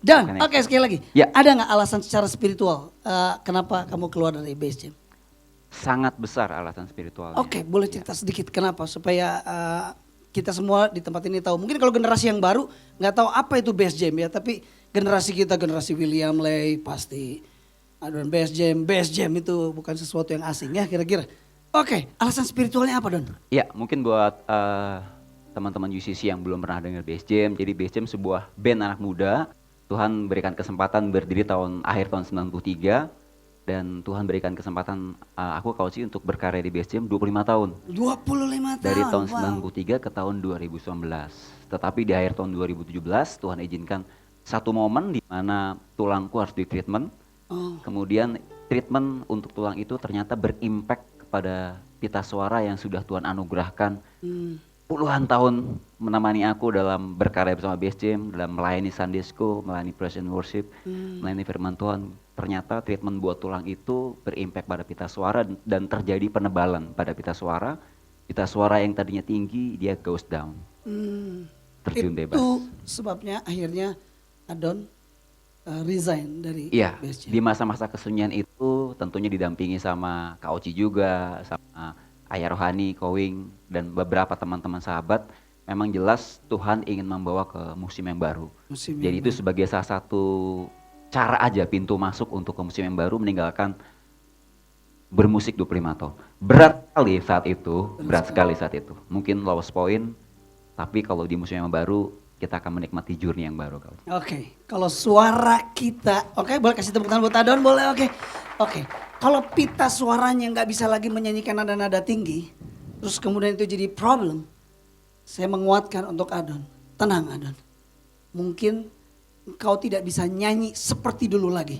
Dan, oke sekali lagi. Ya. Ada nggak alasan secara spiritual kenapa kamu keluar dari base gym? Sangat besar alasan spiritualnya. Oke, boleh cerita sedikit kenapa supaya kita semua di tempat ini tahu. Mungkin kalau generasi yang baru nggak tahu apa itu base gym ya, tapi generasi kita generasi William Lay pasti aduan base gym itu bukan sesuatu yang asing ya kira-kira. Oke, alasan spiritualnya apa Don? Ya, mungkin buat teman-teman UCC yang belum pernah dengar Base Jam. Jadi Base Jam sebuah band anak muda. Tuhan berikan kesempatan berdiri akhir tahun 93. Dan Tuhan berikan kesempatan aku Kauci untuk berkarya di Base Jam 25 tahun. 25 tahun? Dari tahun 93 ke tahun 2019. Tetapi di akhir tahun 2017 Tuhan izinkan satu momen di mana tulangku harus di treatment. Kemudian treatment untuk tulang itu ternyata berimpact kepada pita suara yang sudah Tuhan anugerahkan puluhan tahun menemani aku dalam berkarya bersama Base Jam, dalam melayani Sunday School, melayani praise and worship, melayani firman Tuhan. Ternyata treatment buat tulang itu berimpact pada pita suara dan terjadi penebalan pada pita suara. Pita suara yang tadinya tinggi dia goes down, terjun bebas. Itu sebabnya akhirnya Adon resign dari Iya, Base Jam. di masa-masa kesunyian itu tentunya didampingi sama Kak Oci juga, sama Ayah Rohani, Kowing, dan beberapa teman-teman sahabat. Memang jelas Tuhan ingin membawa ke musim yang baru. Jadi itu sebagai salah satu cara aja pintu masuk untuk ke musim yang baru, meninggalkan bermusik 25 tahun. Berat sekali saat itu. Mungkin lowest point, tapi kalau di musim yang baru kita akan menikmati journey yang baru. Oke, kalau suara kita, oke, boleh kasih tepuk tangan buat Adon, boleh, oke. Kalau pita suaranya nggak bisa lagi menyanyikan nada-nada tinggi, terus kemudian itu jadi problem, saya menguatkan untuk Adon, tenang Adon. Mungkin engkau tidak bisa nyanyi seperti dulu lagi,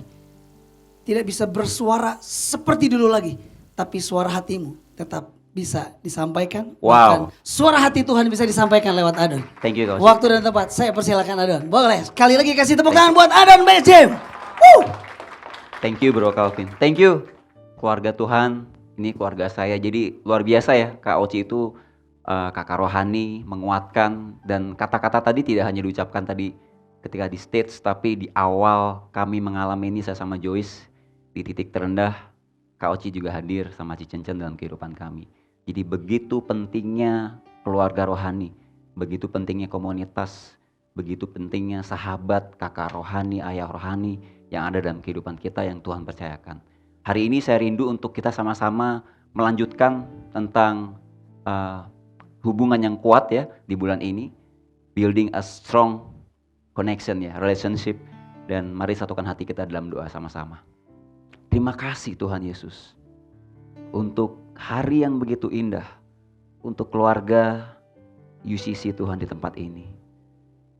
tidak bisa bersuara seperti dulu lagi, tapi suara hatimu tetap bisa disampaikan. Wow. Bahkan suara hati Tuhan bisa disampaikan lewat Adon. Thank you, Coach. Waktu dan tempat, saya persilakan Adon. Boleh sekali lagi kasih tepuk tangan buat Adon Base Jam. Thank you Bro Calvin. Thank you keluarga Tuhan. Ini keluarga saya. Jadi luar biasa ya Kak Oci itu kakak rohani, menguatkan. Dan kata-kata tadi tidak hanya diucapkan tadi ketika di stage, tapi di awal kami mengalami ini saya sama Joyce di titik terendah. Kak Oci juga hadir sama Cicencen dalam kehidupan kami. Jadi begitu pentingnya keluarga rohani, begitu pentingnya komunitas, begitu pentingnya sahabat, kakak rohani, ayah rohani yang ada dalam kehidupan kita yang Tuhan percayakan. Hari ini saya rindu untuk kita sama-sama melanjutkan tentang hubungan yang kuat ya di bulan ini. Building a strong connection ya, relationship. Dan mari satukan hati kita dalam doa sama-sama. Terima kasih Tuhan Yesus untuk hari yang begitu indah, untuk keluarga UCC Tuhan di tempat ini.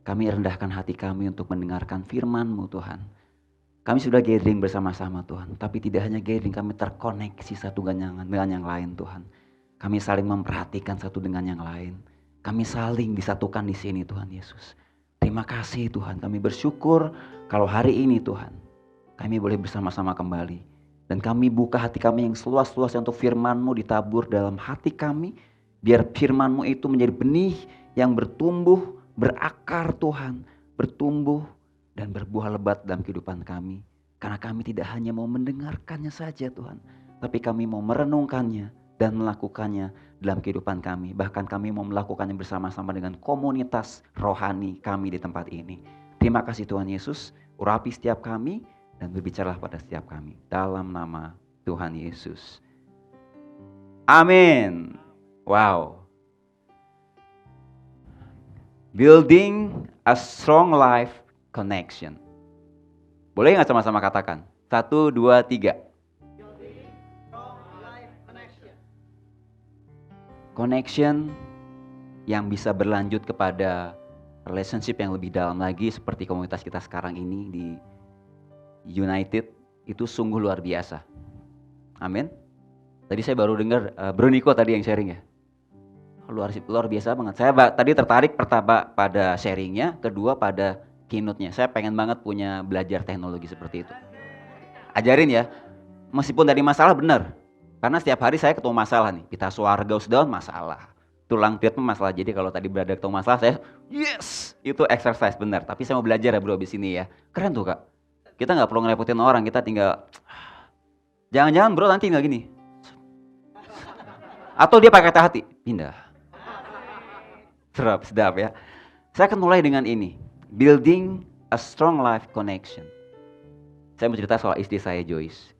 Kami rendahkan hati kami untuk mendengarkan firman-Mu Tuhan. Kami sudah gathering bersama-sama Tuhan, tapi tidak hanya gathering, kami terkoneksi satu dengan yang lain Tuhan. Kami saling memperhatikan satu dengan yang lain. Kami saling disatukan di sini Tuhan Yesus. Terima kasih Tuhan, kami bersyukur kalau hari ini Tuhan, kami boleh bersama-sama kembali. Dan kami buka hati kami yang seluas-luasnya untuk firman-Mu ditabur dalam hati kami. Biar firman-Mu itu menjadi benih yang bertumbuh, berakar Tuhan, bertumbuh dan berbuah lebat dalam kehidupan kami. Karena kami tidak hanya mau mendengarkannya saja Tuhan, tapi kami mau merenungkannya dan melakukannya dalam kehidupan kami. Bahkan kami mau melakukannya bersama-sama dengan komunitas rohani kami di tempat ini. Terima kasih Tuhan Yesus, urapi setiap kami dan berbicaralah pada setiap kami. Dalam nama Tuhan Yesus. Amin. Wow. Building a strong life connection. Boleh nggak sama-sama katakan? 1, 2, 3. Connection yang bisa berlanjut kepada relationship yang lebih dalam lagi seperti komunitas kita sekarang ini di United itu sungguh luar biasa. Amin. Tadi saya baru dengar Bro Niko tadi yang sharing ya. Luar biasa banget. Saya tadi tertarik pertama pada sharingnya, kedua pada keynote-nya. Saya pengen banget punya belajar teknologi seperti itu. Ajarin ya. Meskipun dari masalah benar. Karena setiap hari saya ketemu masalah nih. Pita suara goes down masalah. tulang treatment masalah. Jadi kalau tadi berada ketemu masalah, saya yes, itu exercise benar. Tapi saya mau belajar ya bro abis ini ya. Keren tuh kak. Kita nggak perlu ngerepotin orang, kita tinggal, jangan-jangan bro nanti tinggal gini. Atau dia pakai kata hati, pindah. Sedap ya. Saya akan mulai dengan ini, building a strong life connection. Saya mau cerita soal istri saya Joyce.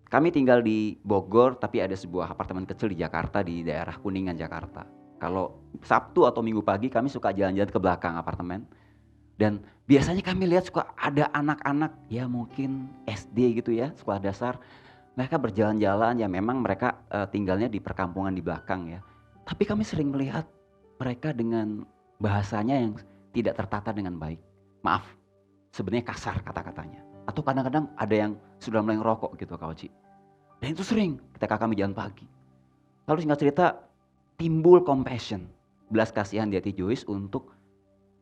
Kami tinggal di Bogor, tapi ada sebuah apartemen kecil di Jakarta, di daerah Kuningan, Jakarta. Kalau Sabtu atau Minggu pagi kami suka jalan-jalan ke belakang apartemen. Dan biasanya kami lihat suka ada anak-anak, ya mungkin SD gitu ya, sekolah dasar. Mereka berjalan-jalan, ya memang mereka tinggalnya di perkampungan di belakang ya. Tapi kami sering melihat mereka dengan bahasanya yang tidak tertata dengan baik. Maaf, sebenarnya kasar kata-katanya. Atau kadang-kadang ada yang sudah mulai ngerokok gitu Kak Oci. Dan itu sering ketika kami jalan pagi. Lalu singkat cerita, timbul compassion, belas kasihan di hati Joyce untuk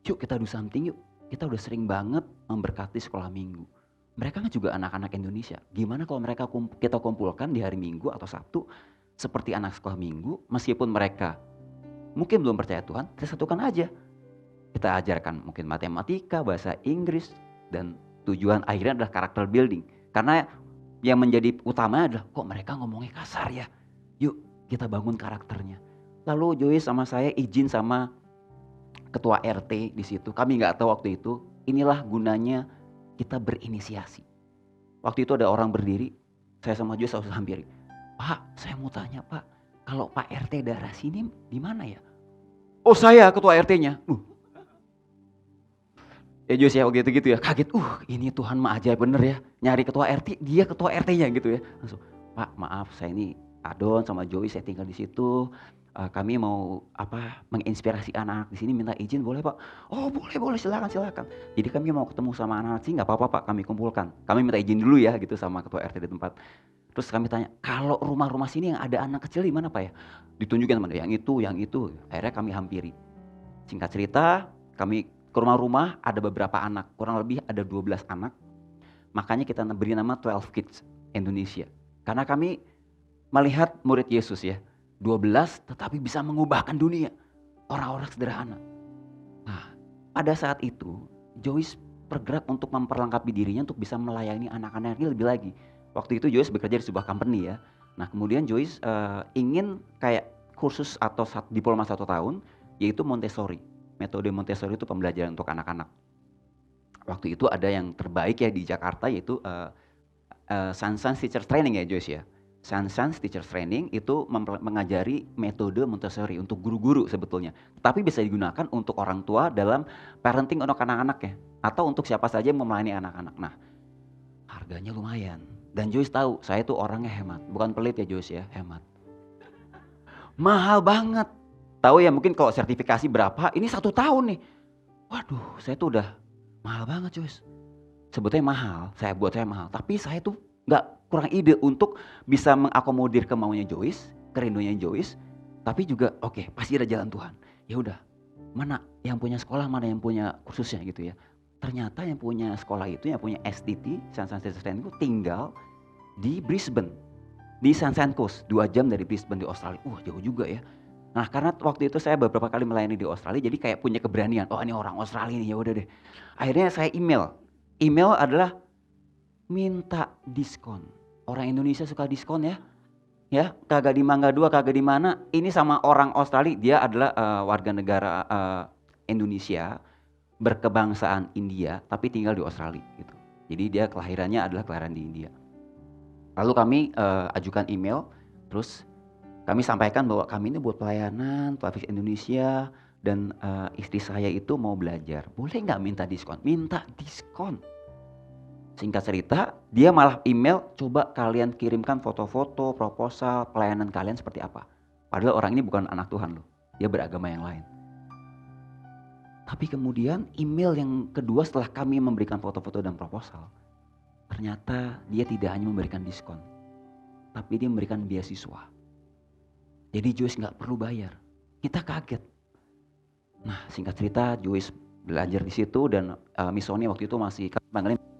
yuk kita do something yuk. Kita udah sering banget memberkati sekolah minggu. Mereka kan juga anak-anak Indonesia. Gimana kalau mereka kita kumpulkan di hari Minggu atau Sabtu seperti anak sekolah minggu, meskipun mereka mungkin belum percaya Tuhan, kita satukan aja. Kita ajarkan mungkin matematika, bahasa Inggris, dan tujuan akhirnya adalah karakter building. Karena yang menjadi utama adalah kok mereka ngomongnya kasar ya. Yuk kita bangun karakternya. Lalu Joyce sama saya izin sama ketua RT di situ. Kami nggak tahu waktu itu. Inilah gunanya kita berinisiasi. Waktu itu ada orang berdiri. Saya sama Joyce harus hampiri. Pak, saya mau tanya Pak. Kalau Pak RT daerah sini di mana ya? Oh saya ketua RT-nya. Ya Joyce ya gitu ya, kaget, ini Tuhan mah ajaib bener ya, nyari ketua RT, dia ketua RT-nya gitu ya. Langsung, Pak maaf saya ini Adon sama Joyce, saya tinggal di situ, kami mau menginspirasi anak di sini, minta izin boleh Pak? Oh boleh silakan. Jadi kami mau ketemu sama anak-anak sih, nggak apa-apa Pak, kami kumpulkan. Kami minta izin dulu ya gitu sama ketua RT di tempat. Terus kami tanya, kalau rumah-rumah sini yang ada anak kecil di mana Pak ya? Ditunjukin mana? Yang itu. Akhirnya kami hampiri. Singkat cerita, kami ke rumah-rumah, ada beberapa anak, kurang lebih ada 12 anak. Makanya kita beri nama 12 Kids Indonesia. Karena kami melihat murid Yesus ya, 12 tetapi bisa mengubahkan dunia. Orang-orang sederhana. Nah, pada saat itu Joyce bergerak untuk memperlengkapi dirinya untuk bisa melayani anak-anak ini lebih lagi. Waktu itu Joyce bekerja di sebuah company ya. Nah kemudian Joyce ingin kayak kursus atau diploma 1 tahun, yaitu Montessori. Metode Montessori itu pembelajaran untuk anak-anak. Waktu itu ada yang terbaik ya di Jakarta, yaitu Sansans Teacher Training ya Joyce ya. Sansans Teacher Training itu mengajari metode Montessori untuk guru-guru sebetulnya. Tapi bisa digunakan untuk orang tua dalam parenting untuk anak-anak ya. Atau untuk siapa saja yang melayani anak-anak. Nah harganya lumayan. Dan Joyce tahu saya tuh orangnya hemat. Bukan pelit ya Joyce ya, hemat. Mahal banget. Tahu ya mungkin kalau sertifikasi berapa, ini 1 tahun nih. Waduh, saya tuh udah mahal banget Joyce. Sebetulnya mahal, buat saya mahal. Tapi saya tuh kurang ide untuk bisa mengakomodir kemaunya Joyce, kerinduannya Joyce. Tapi juga oke, pasti ada jalan Tuhan. Ya udah, mana yang punya sekolah, mana yang punya kursusnya gitu ya. Ternyata yang punya sekolah itu, yang punya STT, Sansans Teacher Training itu tinggal di Brisbane. Di Sunshine Coast, 2 jam dari Brisbane di Australia. Jauh juga ya. Nah karena waktu itu saya beberapa kali melayani di Australia, jadi kayak punya keberanian. Oh ini orang Australia nih, ya udah deh. Akhirnya saya email. Email adalah minta diskon. Orang Indonesia suka diskon ya. Ya, kagak di Mangga 2, kagak di mana. Ini sama orang Australia, dia adalah warga negara Indonesia, berkebangsaan India, tapi tinggal di Australia gitu. Jadi dia kelahirannya adalah kelahiran di India. Lalu kami ajukan email, terus kami sampaikan bahwa kami ini buat pelayanan, Traffic Indonesia, dan istri saya itu mau belajar. Boleh nggak minta diskon? Minta diskon. Singkat cerita, dia malah email, coba kalian kirimkan foto-foto, proposal, pelayanan kalian seperti apa. Padahal orang ini bukan anak Tuhan loh, dia beragama yang lain. Tapi kemudian email yang kedua setelah kami memberikan foto-foto dan proposal, ternyata dia tidak hanya memberikan diskon, tapi dia memberikan beasiswa. Jadi Joyce nggak perlu bayar. Kita kaget. Nah singkat cerita Joyce belajar di situ dan Miss Sony waktu itu masih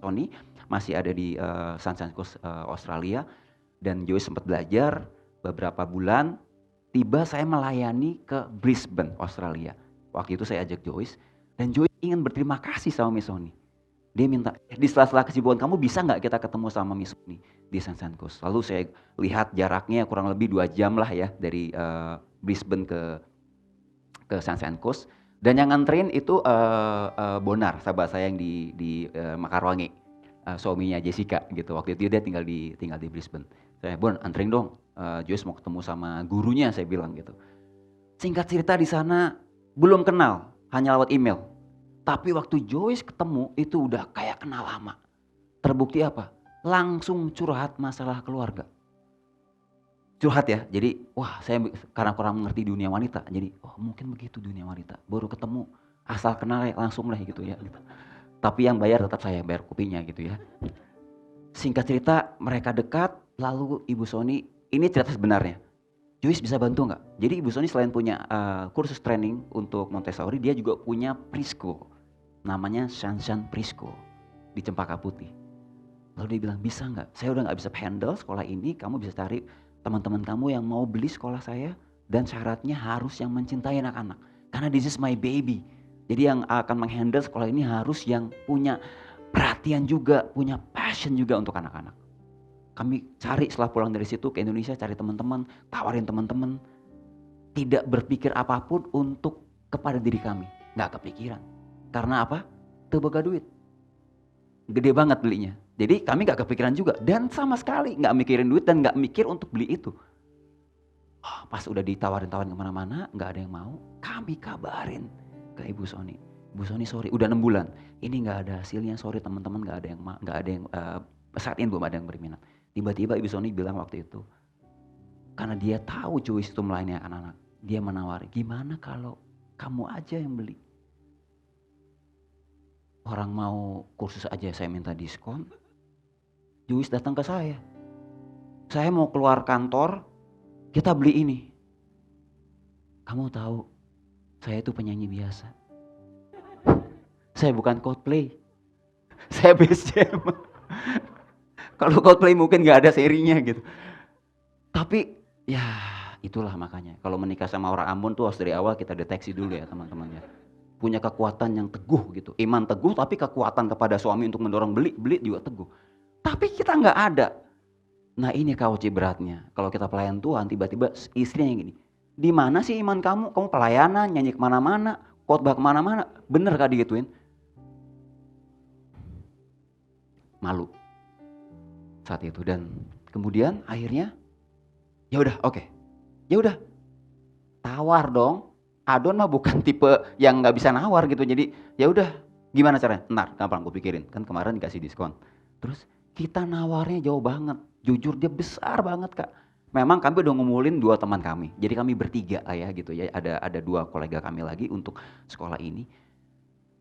Sony masih ada di Sunshine Coast Australia, dan Joyce sempat belajar beberapa bulan. tiba saya melayani ke Brisbane, Australia. Waktu itu saya ajak Joyce, dan Joyce ingin berterima kasih sama Miss Sony. Dia minta, di sela-sela kesibukan kamu bisa nggak kita ketemu sama Miss Sony di Sunshine Coast. Lalu saya lihat jaraknya kurang lebih 2 jam lah ya dari Brisbane ke Sunshine Coast. Dan yang nganterin itu Bonar, sahabat saya yang di Makarwangi, suaminya Jessica gitu. Waktu itu dia tinggal di Brisbane. Saya, Bon, anterin dong, Joyce mau ketemu sama gurunya, saya bilang gitu. Singkat cerita di sana belum kenal, hanya lewat email. Tapi waktu Joyce ketemu itu udah kayak kenal lama. Terbukti apa? Langsung curhat masalah keluarga. Curhat ya, jadi wah saya karena kurang mengerti dunia wanita, jadi oh mungkin begitu dunia wanita. Baru ketemu asal kenal ya langsung lah gitu ya. Gitu. Tapi yang bayar tetap saya, bayar kopinya gitu ya. Singkat cerita mereka dekat, lalu Ibu Sony, ini cerita sebenarnya. Joyce bisa bantu nggak? Jadi Ibu Sony selain punya kursus training untuk Montessori, dia juga punya preschool. Namanya Sunshine Preschool di Cempaka Putih. Lalu dia bilang, bisa nggak? Saya udah nggak bisa handle sekolah ini, kamu bisa cari teman-teman kamu yang mau beli sekolah saya, dan syaratnya harus yang mencintai anak-anak. Karena this is my baby. Jadi yang akan menghandle sekolah ini harus yang punya perhatian juga, punya passion juga untuk anak-anak. Kami cari setelah pulang dari situ ke Indonesia, cari teman-teman, tawarin teman-teman. Tidak berpikir apapun untuk kepada diri kami. Nggak kepikiran. Karena apa? Tebega duit. Gede banget belinya. Jadi kami nggak kepikiran juga. Dan sama sekali nggak mikirin duit dan nggak mikir untuk beli itu. Oh, pas udah ditawarin-tawarin kemana-mana, nggak ada yang mau. Kami kabarin ke Ibu Sony. Ibu Sony sorry, udah 6 bulan. Ini nggak ada hasilnya, sorry teman-teman nggak ada yang saat ini belum ada yang berminat. Tiba-tiba Ibu Sony bilang waktu itu, karena dia tahu Joyce itu melayani anak-anak, dia menawari, gimana kalau kamu aja yang beli? Orang mau kursus aja saya minta diskon. Joyce datang ke saya. Saya mau keluar kantor, kita beli ini. Kamu tahu, saya itu penyanyi biasa. Saya bukan Coldplay. Saya Bass Jam. Kalau Coldplay mungkin gak ada serinya gitu. Tapi ya itulah makanya. Kalau menikah sama orang Ambon tuh harus dari awal kita deteksi dulu ya teman-teman ya. Punya kekuatan yang teguh gitu. Iman teguh tapi kekuatan kepada suami untuk mendorong beli juga teguh. Tapi kita gak ada. Nah ini KOC beratnya. Kalau kita pelayan Tuhan tiba-tiba istrinya yang gini. Di mana sih iman kamu? Kamu pelayanan, nyanyi kemana-mana, khotbah kemana-mana. Bener gak digituin? Malu saat itu, dan kemudian akhirnya ya udah oke. Ya udah tawar dong. Adon mah bukan tipe yang nggak bisa nawar gitu, jadi ya udah gimana caranya? Ntar gampang gue pikirin, kan kemarin dikasih diskon. Terus kita nawarnya jauh banget, jujur dia besar banget kak. Memang kami udah ngumulin 2 teman kami, jadi kami bertiga lah ya gitu ya. Ada 2 kolega kami lagi untuk sekolah ini.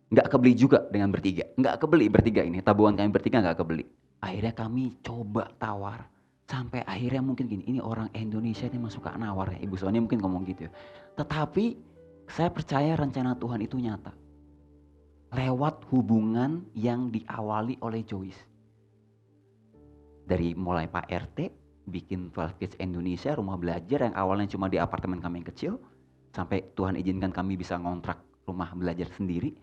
Nggak kebeli juga dengan bertiga, nggak kebeli bertiga ini, tabungan kami bertiga nggak kebeli. Akhirnya kami coba tawar, sampai akhirnya mungkin gini, ini orang Indonesia ini masuk ke nawar ya, Ibu Sony mungkin ngomong gitu ya. Tetapi saya percaya rencana Tuhan itu nyata. Lewat hubungan yang diawali oleh Joyce. Dari mulai Pak RT, bikin 12 Kids Indonesia, rumah belajar yang awalnya cuma di apartemen kami yang kecil, sampai Tuhan izinkan kami bisa ngontrak rumah belajar sendiri,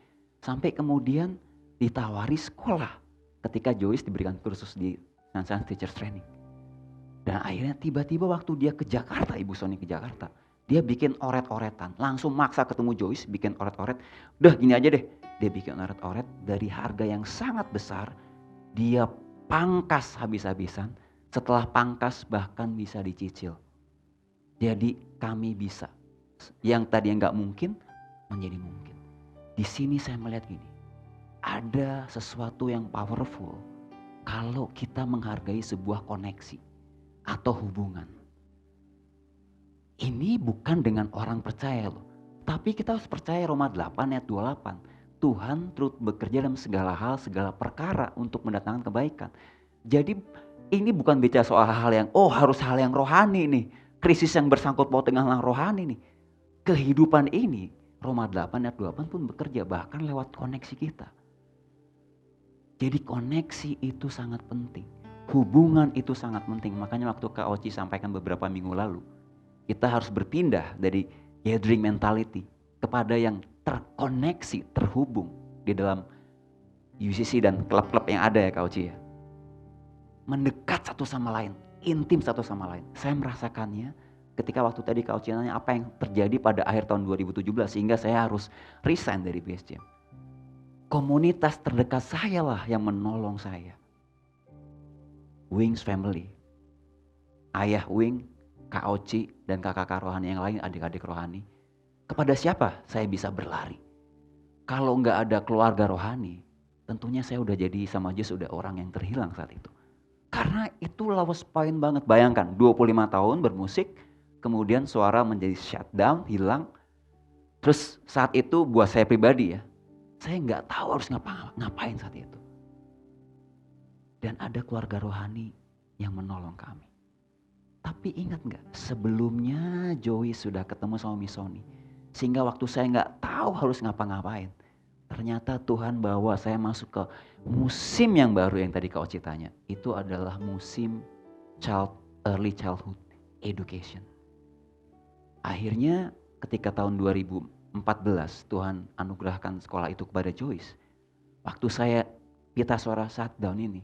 sampai kemudian ditawari sekolah ketika Joyce diberikan kursus di Sunshine Teachers Training. Dan akhirnya tiba-tiba waktu dia ke Jakarta, Ibu Sony ke Jakarta, dia bikin oret-oretan, langsung maksa ketemu Joyce, bikin oret-oret. Udah gini aja deh, dia bikin oret-oret dari harga yang sangat besar, dia pangkas habis-habisan, setelah pangkas bahkan bisa dicicil. Jadi kami bisa, yang tadi nggak mungkin menjadi mungkin. Di sini saya melihat gini, ada sesuatu yang powerful kalau kita menghargai sebuah koneksi atau hubungan. Ini bukan dengan orang percaya loh, tapi kita harus percaya Roma 8 ayat 28. Tuhan turut bekerja dalam segala hal, segala perkara untuk mendatangkan kebaikan. Jadi ini bukan bicara soal hal yang, harus hal yang rohani nih. Krisis yang bersangkut paut dengan hal rohani nih. Kehidupan ini, Roma 8 ayat 28 pun bekerja bahkan lewat koneksi kita. Jadi koneksi itu sangat penting. Hubungan itu sangat penting. Makanya waktu Kak Oci sampaikan beberapa minggu lalu, Kita harus berpindah dari gathering mentality kepada yang terkoneksi, terhubung di dalam UCC dan klub-klub yang ada ya Kak Oci ya. Mendekat satu sama lain, intim satu sama lain. Saya merasakannya ketika waktu tadi Kak Oci nanya apa yang terjadi pada akhir tahun 2017 sehingga saya harus resign dari BSJM. Komunitas terdekat saya lah yang menolong saya. Wings Family. Ayah Wing, Kak Oci, dan kakak-kakak rohani yang lain, adik-adik rohani. Kepada siapa saya bisa berlari? Kalau nggak ada keluarga rohani, tentunya saya udah jadi sama aja sudah orang yang terhilang saat itu. Karena itu lowest point banget. Bayangkan 25 tahun bermusik, kemudian suara menjadi shutdown, hilang. Terus saat itu buat saya pribadi ya, saya nggak tahu harus ngapain saat itu. Dan ada keluarga rohani yang menolong kami. Tapi ingat nggak, sebelumnya Joey sudah ketemu sama Miss Sony. Sehingga waktu saya nggak tahu harus ngapa-ngapain. Ternyata Tuhan bawa saya masuk ke musim yang baru yang tadi Kak Oci tanya. Itu adalah musim early childhood education. Akhirnya ketika tahun 2014 Tuhan anugerahkan sekolah itu kepada Joyce. Waktu saya pita suara shutdown ini,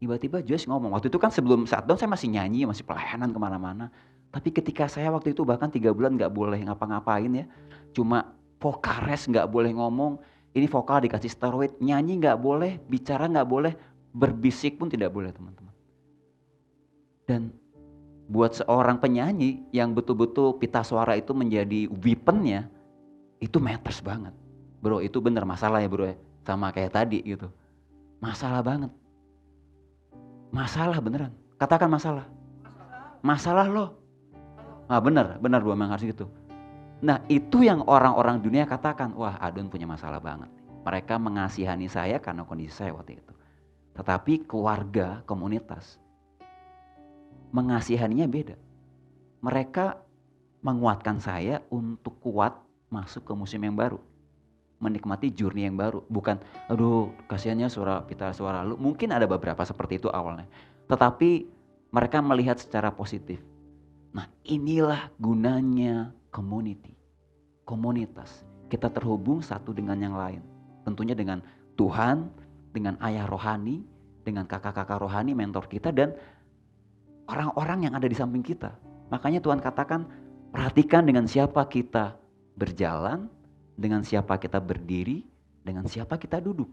tiba-tiba Joyce ngomong, waktu itu kan sebelum shutdown saya masih nyanyi, masih pelayanan kemana-mana. Tapi ketika saya waktu itu bahkan 3 bulan gak boleh ngapa-ngapain ya. Cuma vokares gak boleh ngomong, ini vokal dikasih steroid, nyanyi gak boleh, bicara gak boleh, berbisik pun tidak boleh teman-teman. Dan buat seorang penyanyi yang betul-betul pita suara itu menjadi weaponnya, itu matters banget. Bro itu bener masalah ya bro ya, sama kayak tadi gitu. Masalah banget. Masalah beneran, katakan masalah. Masalah loh. Ah benar bro memang harus gitu. Nah itu yang orang-orang dunia katakan, wah Adon punya masalah banget. Mereka mengasihani saya karena kondisi saya waktu itu. Tetapi keluarga, komunitas mengasihaninya beda. Mereka menguatkan saya untuk kuat masuk ke musim yang baru. Menikmati journey yang baru. Bukan, aduh kasihannya pita suara lu. Mungkin ada beberapa seperti itu awalnya. Tetapi mereka melihat secara positif. Nah inilah gunanya community. Komunitas. Kita terhubung satu dengan yang lain. Tentunya dengan Tuhan, dengan ayah rohani, dengan kakak-kakak rohani, mentor kita, dan orang-orang yang ada di samping kita. Makanya Tuhan katakan, perhatikan dengan siapa kita berjalan, dengan siapa kita berdiri, dengan siapa kita duduk.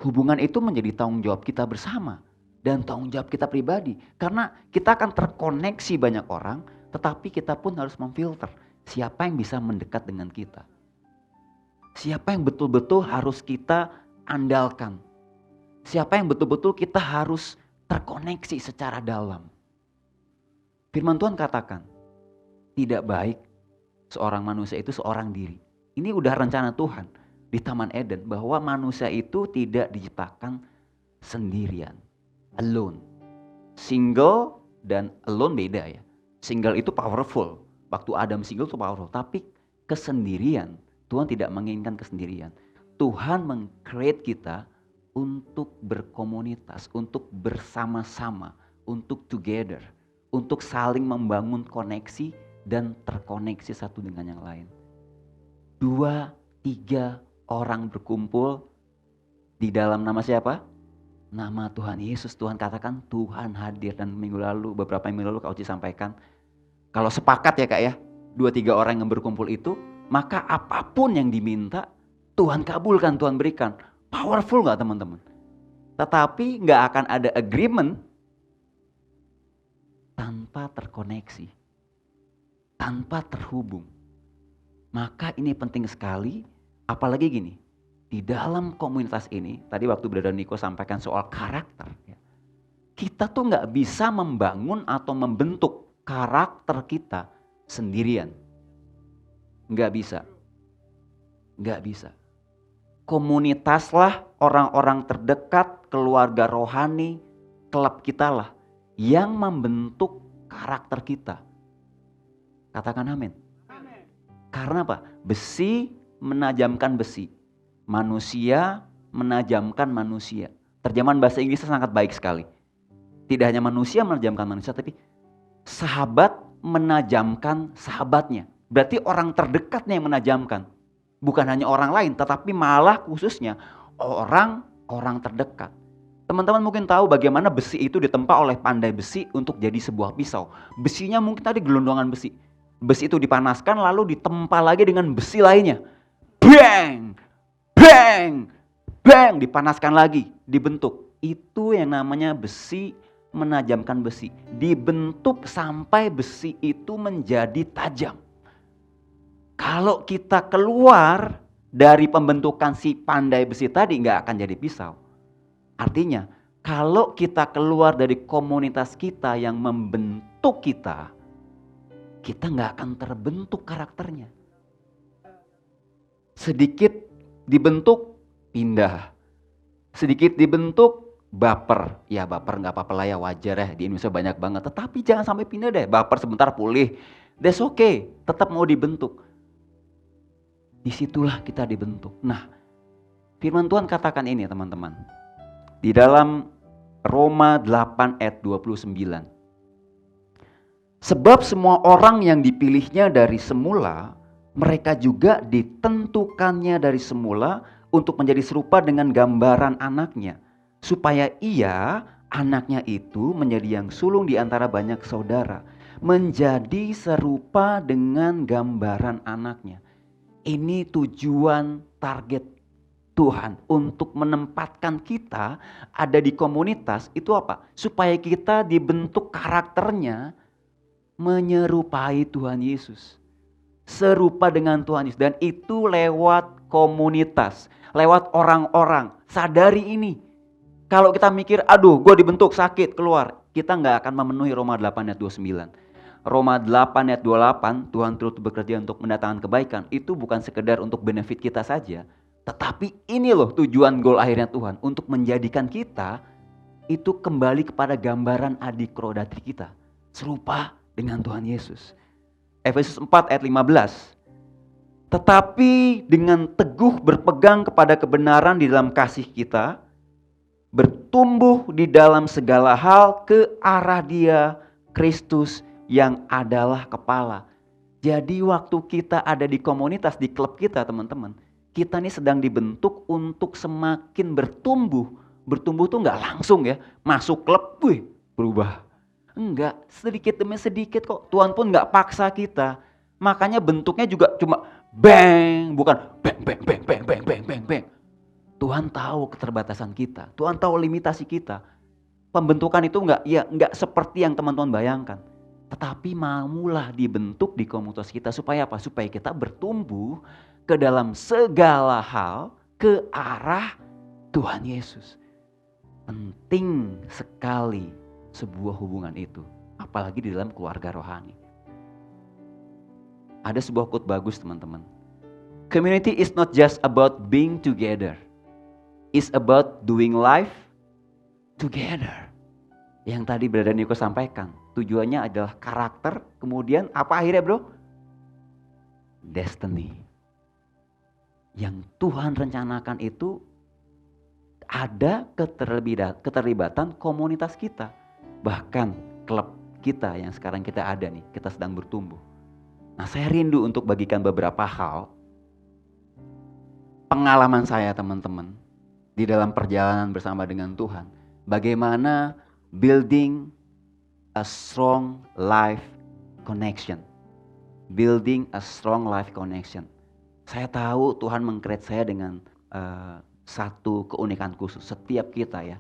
Hubungan itu menjadi tanggung jawab kita bersama dan tanggung jawab kita pribadi. Karena kita akan terkoneksi banyak orang, tetapi kita pun harus memfilter siapa yang bisa mendekat dengan kita. Siapa yang betul-betul harus kita andalkan. Siapa yang betul-betul kita harus terkoneksi secara dalam. Firman Tuhan katakan, tidak baik seorang manusia itu seorang diri. Ini udah rencana Tuhan di Taman Eden bahwa manusia itu tidak diciptakan sendirian, alone. Single dan alone beda ya. Single itu powerful. Waktu Adam single itu powerful. Tapi kesendirian, Tuhan tidak menginginkan kesendirian. Tuhan meng-create kita untuk berkomunitas, untuk bersama-sama, untuk together, untuk saling membangun koneksi dan terkoneksi satu dengan yang lain. 2, 3 orang berkumpul di dalam nama siapa? Nama Tuhan Yesus. Tuhan katakan Tuhan hadir. Dan beberapa minggu lalu Kak Oci sampaikan, kalau sepakat ya Kak ya, 2-3 orang yang berkumpul itu, maka apapun yang diminta Tuhan kabulkan, Tuhan berikan. Powerful gak teman-teman? Tetapi gak akan ada agreement tanpa terkoneksi, tanpa terhubung. Maka ini penting sekali, apalagi gini, di dalam komunitas ini, tadi waktu Brother Niko sampaikan soal karakter, ya, kita tuh gak bisa membangun atau membentuk karakter kita sendirian. Gak bisa. Gak bisa. Komunitaslah orang-orang terdekat, keluarga rohani, klub kita lah yang membentuk karakter kita. Katakan amin. Amin. Karena apa? Besi menajamkan besi. Manusia menajamkan manusia. Terjemahan bahasa Inggrisnya sangat baik sekali. Tidak hanya manusia menajamkan manusia, tapi sahabat menajamkan sahabatnya. Berarti orang terdekatnya yang menajamkan. Bukan hanya orang lain, tetapi malah khususnya orang terdekat. Teman-teman mungkin tahu bagaimana besi itu ditempa oleh pandai besi untuk jadi sebuah pisau. Besinya mungkin tadi gelondongan besi. Besi itu dipanaskan lalu ditempa lagi dengan besi lainnya. Bang! Bang! Bang! Dipanaskan lagi, dibentuk. Itu yang namanya besi, menajamkan besi. Dibentuk sampai besi itu menjadi tajam. Kalau kita keluar dari pembentukan si pandai besi tadi nggak akan jadi pisau. Artinya kalau kita keluar dari komunitas kita yang membentuk kita nggak akan terbentuk karakternya. Sedikit dibentuk pindah. Sedikit dibentuk baper. Ya baper nggak apa-apa lah ya, wajar ya, di Indonesia banyak banget. Tetapi jangan sampai pindah deh, baper sebentar pulih. That's okay, tetap mau dibentuk. Disitulah kita dibentuk. Nah, firman Tuhan katakan ini teman-teman. Di dalam Roma 8 ayat 29. Sebab semua orang yang dipilihnya dari semula, mereka juga ditentukannya dari semula untuk menjadi serupa dengan gambaran anaknya. Supaya ia, anaknya itu menjadi yang sulung di antara banyak saudara. Menjadi serupa dengan gambaran anaknya. Ini tujuan target Tuhan untuk menempatkan kita ada di komunitas itu apa? Supaya kita dibentuk karakternya menyerupai Tuhan Yesus. Serupa dengan Tuhan Yesus. Dan itu lewat komunitas, lewat orang-orang. Sadari ini. Kalau kita mikir, aduh gue dibentuk sakit keluar, kita gak akan memenuhi Roma 8 ayat 29. Roma 8 ayat 28, Tuhan terus bekerja untuk mendatangkan kebaikan. Itu bukan sekedar untuk benefit kita saja. Tetapi ini loh tujuan goal akhirnya Tuhan. Untuk menjadikan kita itu kembali kepada gambaran adikrodati kita. Serupa dengan Tuhan Yesus. Efesus 4 ayat 15. Tetapi dengan teguh berpegang kepada kebenaran di dalam kasih kita. Bertumbuh di dalam segala hal ke arah Dia, Kristus yang adalah kepala. Jadi waktu kita ada di komunitas, di klub kita teman-teman, kita ini sedang dibentuk untuk semakin bertumbuh. Bertumbuh tuh gak langsung ya, masuk klub, wih, berubah. Enggak, sedikit demi sedikit kok. Tuhan pun gak paksa kita. Makanya bentuknya juga cuma bang, bukan bang, bang, bang, bang, bang, bang, bang, bang. Tuhan tahu keterbatasan kita, Tuhan tahu limitasi kita. Pembentukan itu enggak seperti yang teman-teman bayangkan. Tetapi maulah dibentuk di komunitas kita supaya apa? Supaya kita bertumbuh ke dalam segala hal ke arah Tuhan Yesus. Penting sekali sebuah hubungan itu, apalagi di dalam keluarga rohani. Ada sebuah quote bagus teman-teman. Community is not just about being together. It's about doing life together. Yang tadi Brother Niko sampaikan. Tujuannya adalah karakter, kemudian apa akhirnya bro? Destiny. Yang Tuhan rencanakan itu ada keterlibatan komunitas kita. Bahkan klub kita yang sekarang kita ada nih, kita sedang bertumbuh. Nah saya rindu untuk bagikan beberapa hal. Pengalaman saya teman-teman di dalam perjalanan bersama dengan Tuhan. Bagaimana building a strong life connection. Building a strong life connection. Saya tahu Tuhan meng-create saya dengan satu keunikan khusus. Setiap kita ya.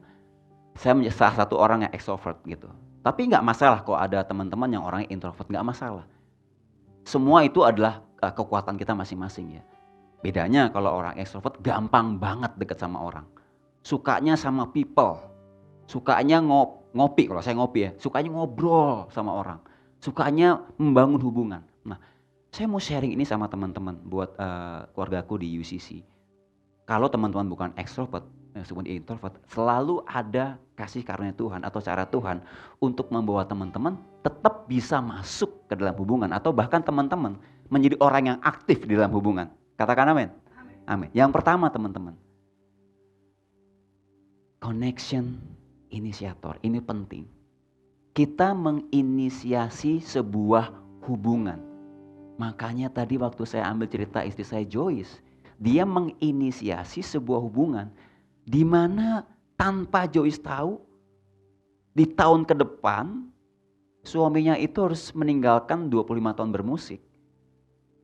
Saya menjadi salah satu orang yang extrovert gitu. Tapi gak masalah kok ada teman-teman yang orangnya introvert. Gak masalah. Semua itu adalah kekuatan kita masing-masing ya. Bedanya kalau orang extrovert gampang banget deket sama orang. Sukanya sama people. Sukanya ngopi, kalau saya ngopi ya. Sukanya ngobrol sama orang. Sukanya membangun hubungan. Nah, saya mau sharing ini sama teman-teman buat keluargaku di UCC. Kalau teman-teman bukan extrovert, meskipun introvert, selalu ada kasih karunia Tuhan atau cara Tuhan untuk membawa teman-teman tetap bisa masuk ke dalam hubungan. Atau bahkan teman-teman menjadi orang yang aktif di dalam hubungan. Katakan amin. Amin. Yang pertama teman-teman. Connection inisiator, ini penting. Kita menginisiasi sebuah hubungan. Makanya tadi waktu saya ambil cerita istri saya Joyce, dia menginisiasi sebuah hubungan di mana tanpa Joyce tahu, di tahun ke depan suaminya itu harus meninggalkan 25 tahun bermusik.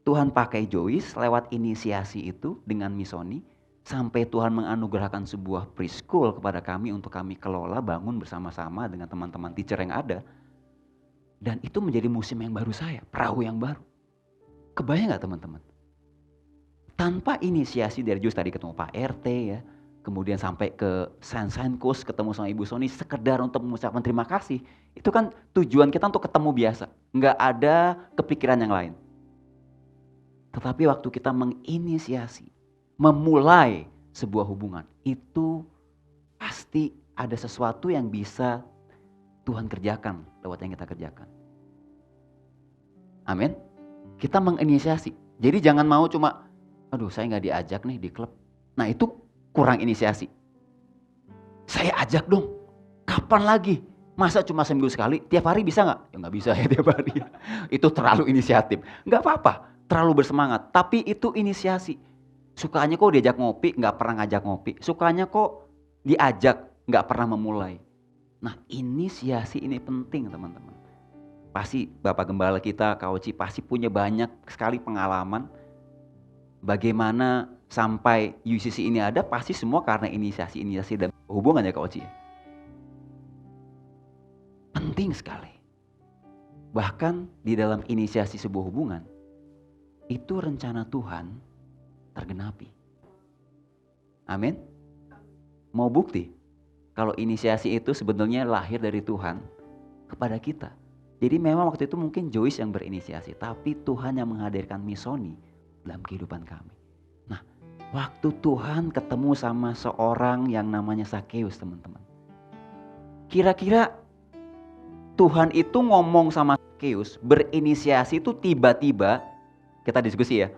Tuhan pakai Joyce lewat inisiasi itu dengan Misoni, sampai Tuhan menganugerahkan sebuah preschool kepada kami untuk kami kelola, bangun bersama-sama dengan teman-teman teacher yang ada. Dan itu menjadi musim yang baru saya, perahu yang baru. Kebayang gak teman-teman? Tanpa inisiasi dari Joyce, tadi ketemu Pak RT ya, kemudian sampai ke Sains ketemu sama Ibu Soni sekedar untuk mengucapkan terima kasih. Itu kan tujuan kita untuk ketemu biasa, nggak ada kepikiran yang lain. Tetapi waktu kita menginisiasi, memulai sebuah hubungan, itu pasti ada sesuatu yang bisa Tuhan kerjakan lewat yang kita kerjakan. Amin. Kita menginisiasi. Jadi jangan mau cuma, aduh saya nggak diajak nih di klub. Nah itu kurang inisiasi. Saya ajak dong. Kapan lagi? Masa cuma seminggu sekali? Tiap hari bisa nggak? Ya nggak bisa ya tiap hari. Itu terlalu inisiatif. Nggak apa-apa. Terlalu bersemangat. Tapi itu inisiasi. Sukanya kok diajak ngopi, nggak pernah ngajak ngopi. Sukanya kok diajak, nggak pernah memulai. Nah inisiasi ini penting teman-teman. Pasti Bapak Gembala kita, Kak Oci pasti punya banyak sekali pengalaman. Bagaimana sampai UCC ini ada, pasti semua karena inisiasi dan hubungan ya Kak Oci. Penting sekali. Bahkan di dalam inisiasi sebuah hubungan, itu rencana Tuhan tergenapi. Amin. Mau bukti? Kalau inisiasi itu sebenarnya lahir dari Tuhan kepada kita. Jadi memang waktu itu mungkin Joyce yang berinisiasi, tapi Tuhan yang menghadirkan Misoni dalam kehidupan kami. Nah, waktu Tuhan ketemu sama seorang yang namanya Sakeus, teman-teman. Kira-kira Tuhan itu ngomong sama Sakeus, berinisiasi itu tiba-tiba, kita diskusi ya,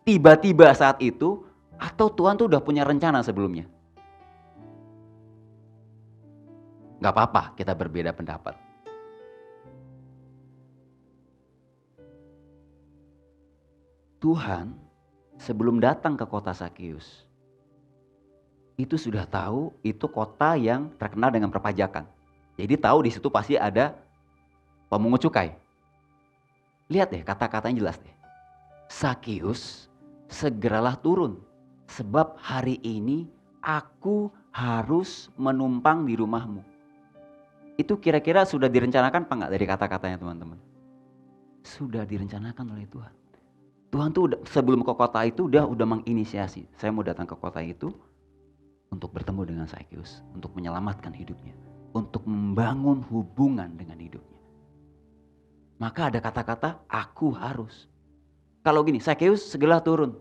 tiba-tiba saat itu, atau Tuhan tuh udah punya rencana sebelumnya? Gak apa-apa, kita berbeda pendapat. Tuhan sebelum datang ke kota Sakeus, itu sudah tahu itu kota yang terkenal dengan perpajakan. Jadi tahu di situ pasti ada pemungut cukai. Lihat deh kata-katanya jelas deh. Sakeus, segeralah turun, sebab hari ini aku harus menumpang di rumahmu. Itu kira-kira sudah direncanakan apa enggak dari kata-katanya teman-teman? Sudah direncanakan oleh Tuhan. Tuhan tuh sebelum ke kota itu udah menginisiasi. Saya mau datang ke kota itu untuk bertemu dengan Sakeus, untuk menyelamatkan hidupnya, untuk membangun hubungan dengan hidupnya. Maka ada kata-kata aku harus. Kalau gini, Sakeus segera turun.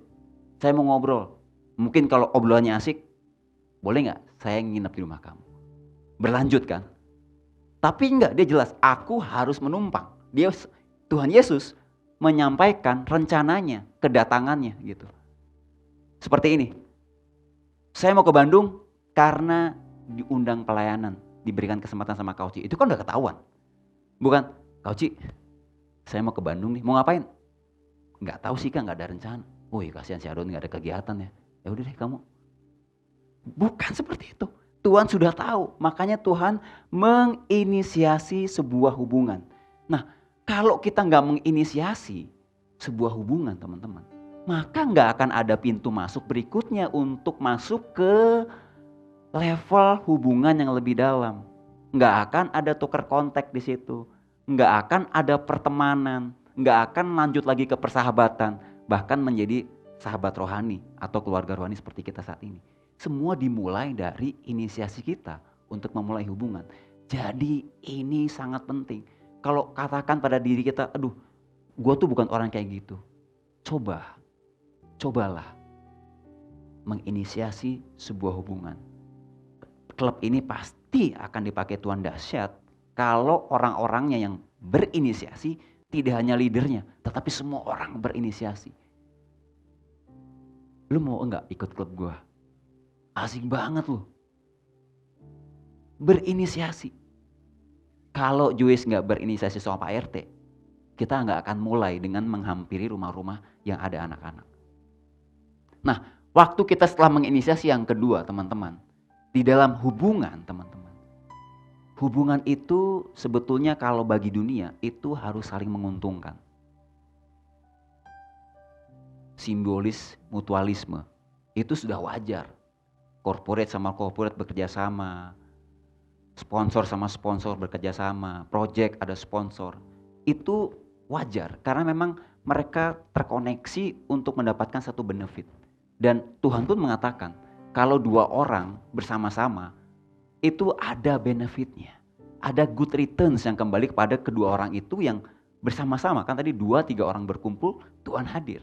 Saya mau ngobrol. Mungkin kalau obrolannya asik, boleh nggak saya nginep di rumah kamu? Berlanjut kan? Tapi enggak, dia jelas aku harus menumpang. Tuhan Yesus menyampaikan rencananya, kedatangannya gitu. Seperti ini. Saya mau ke Bandung karena diundang pelayanan, diberikan kesempatan sama Kak Oci. Itu kan udah ketahuan. Bukan, Kak Oci, saya mau ke Bandung nih, mau ngapain? Enggak tahu sih Kak, enggak ada rencana. Wih, kasihan si Adon enggak ada kegiatan ya. Ya udah deh kamu. Bukan seperti itu. Tuhan sudah tahu, makanya Tuhan menginisiasi sebuah hubungan. Nah, kalau kita nggak menginisiasi sebuah hubungan teman-teman, maka nggak akan ada pintu masuk berikutnya untuk masuk ke level hubungan yang lebih dalam. Nggak akan ada tukar kontak di situ, nggak akan ada pertemanan, nggak akan lanjut lagi ke persahabatan, bahkan menjadi sahabat rohani atau keluarga rohani seperti kita saat ini. Semua dimulai dari inisiasi kita untuk memulai hubungan. Jadi ini sangat penting. Kalau katakan pada diri kita, aduh gue tuh bukan orang kayak gitu. Cobalah menginisiasi sebuah hubungan. Klub ini pasti akan dipakai Tuhan dahsyat kalau orang-orangnya yang berinisiasi tidak hanya leadernya, tetapi semua orang berinisiasi. Lu mau enggak ikut klub gue? Asik banget loh. Berinisiasi. Kalau Joyce nggak berinisiasi sama Pak RT, kita nggak akan mulai dengan menghampiri rumah-rumah yang ada anak-anak. Nah, waktu kita setelah menginisiasi yang kedua, teman-teman, di dalam hubungan, teman-teman, hubungan itu sebetulnya kalau bagi dunia itu harus saling menguntungkan. Simbolis mutualisme itu sudah wajar. Corporate sama corporate bekerja sama, sponsor sama sponsor bekerja sama, project ada sponsor. Itu wajar karena memang mereka terkoneksi untuk mendapatkan satu benefit. Dan Tuhan pun mengatakan kalau dua orang bersama-sama itu ada benefitnya. Ada good returns yang kembali kepada kedua orang itu yang bersama-sama. Kan tadi 2-3 orang berkumpul, Tuhan hadir.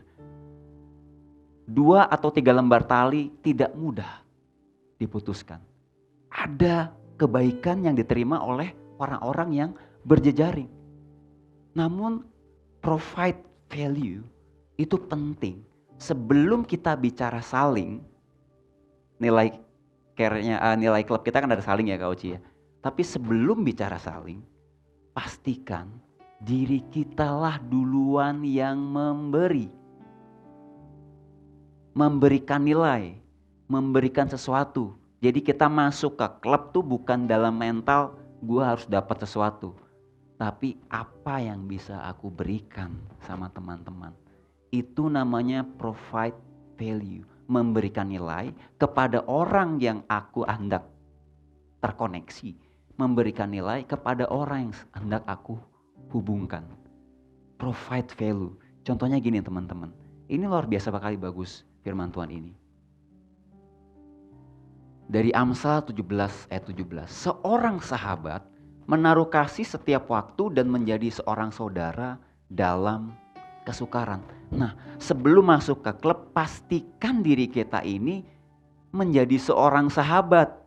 2 atau 3 lembar tali tidak mudah diputuskan. Ada kebaikan yang diterima oleh orang-orang yang berjejaring. Namun provide value itu penting. Sebelum kita bicara saling, nilai nilai klub kita kan ada saling ya Kak Oci ya. Tapi sebelum bicara saling, pastikan diri kitalah duluan yang memberikan nilai, memberikan sesuatu. Jadi kita masuk ke klub tuh bukan dalam mental gue harus dapat sesuatu, tapi apa yang bisa aku berikan sama teman-teman. Itu namanya provide value, memberikan nilai kepada orang yang aku hendak terkoneksi, memberikan nilai kepada orang yang hendak aku hubungkan. Provide value. Contohnya gini teman-teman, ini luar biasa sekali bagus firman Tuhan ini. Dari Amsal 17 ayat 17, seorang sahabat menaruh kasih setiap waktu dan menjadi seorang saudara dalam kesukaran. Nah, sebelum masuk ke klub, pastikan diri kita ini menjadi seorang sahabat.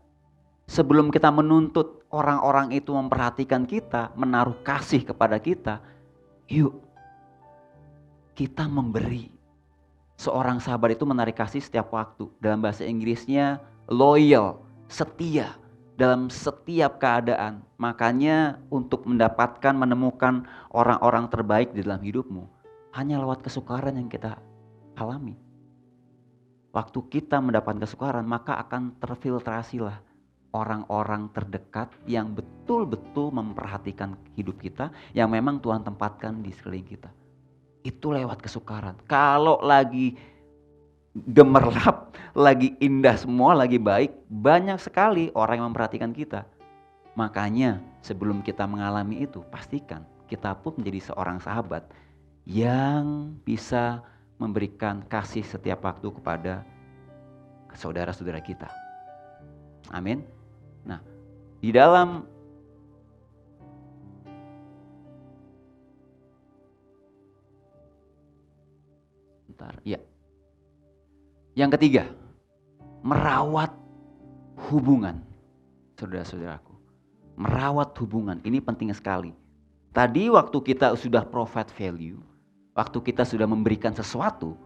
Sebelum kita menuntut orang-orang itu memperhatikan kita, menaruh kasih kepada kita, yuk kita memberi. Seorang sahabat itu menarik kasih setiap waktu. Dalam bahasa Inggrisnya loyal, setia dalam setiap keadaan. Makanya untuk mendapatkan, menemukan orang-orang terbaik di dalam hidupmu, hanya lewat kesukaran yang kita alami. Waktu kita mendapatkan kesukaran, maka akan terfiltrasilah orang-orang terdekat yang betul-betul memperhatikan hidup kita, yang memang Tuhan tempatkan di sekeliling kita. Itu lewat kesukaran. Kalau lagi gemerlap, lagi indah semua, lagi baik, banyak sekali orang yang memperhatikan kita. Makanya sebelum kita mengalami itu, pastikan kita pun menjadi seorang sahabat yang bisa memberikan kasih setiap waktu kepada saudara-saudara kita. Amin. Nah, di dalam yang ketiga, merawat hubungan. Saudara-saudaraku, merawat hubungan ini penting sekali. Tadi waktu kita sudah provide value, waktu kita sudah memberikan sesuatu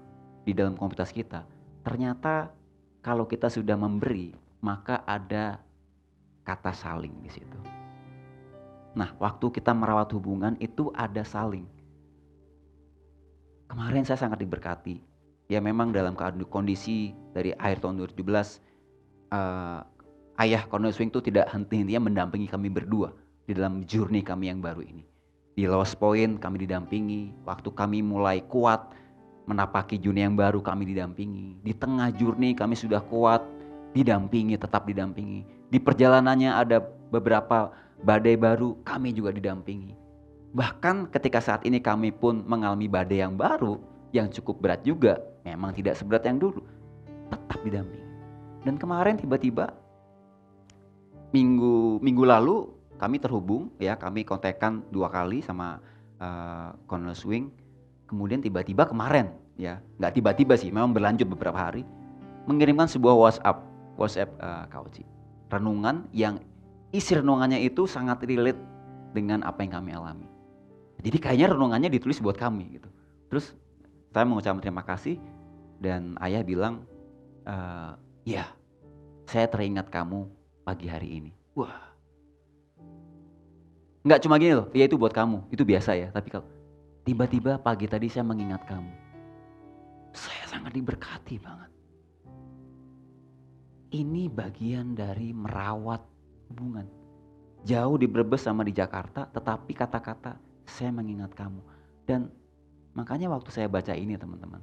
di dalam komunitas kita, ternyata kalau kita sudah memberi, maka ada kata saling di situ. Nah, waktu kita merawat hubungan itu ada saling. Kemarin saya sangat diberkati. Ya memang dalam kondisi dari akhir tahun 2017, ayah Cornelius Wing itu tidak henti-hentinya mendampingi kami berdua di dalam journey kami yang baru ini. Di Lowest Point kami didampingi, waktu kami mulai kuat menapaki journey yang baru kami didampingi. Di tengah journey kami sudah kuat, didampingi, tetap didampingi. Di perjalanannya ada beberapa badai baru, kami juga didampingi. Bahkan ketika saat ini kami pun mengalami badai yang baru, yang cukup berat juga, memang tidak seberat yang dulu, tetap didampingi. Dan kemarin tiba-tiba minggu lalu kami terhubung, ya kami kontekan 2 kali sama Cornelius Wing. Kemudian tiba-tiba kemarin, ya nggak tiba-tiba sih, memang berlanjut beberapa hari, mengirimkan sebuah WhatsApp Kauci, renungan yang isi renungannya itu sangat relate dengan apa yang kami alami. Jadi kayaknya renungannya ditulis buat kami gitu. Terus saya mengucapkan terima kasih dan ayah bilang, ya saya teringat kamu pagi hari ini. Wah, Nggak cuma gini loh, ya itu buat kamu, itu biasa ya. Tapi kalau tiba-tiba pagi tadi saya mengingat kamu, saya sangat diberkati banget. Ini bagian dari merawat hubungan. Jauh di Brebes sama di Jakarta, tetapi kata-kata saya mengingat kamu. Dan makanya waktu saya baca ini teman-teman,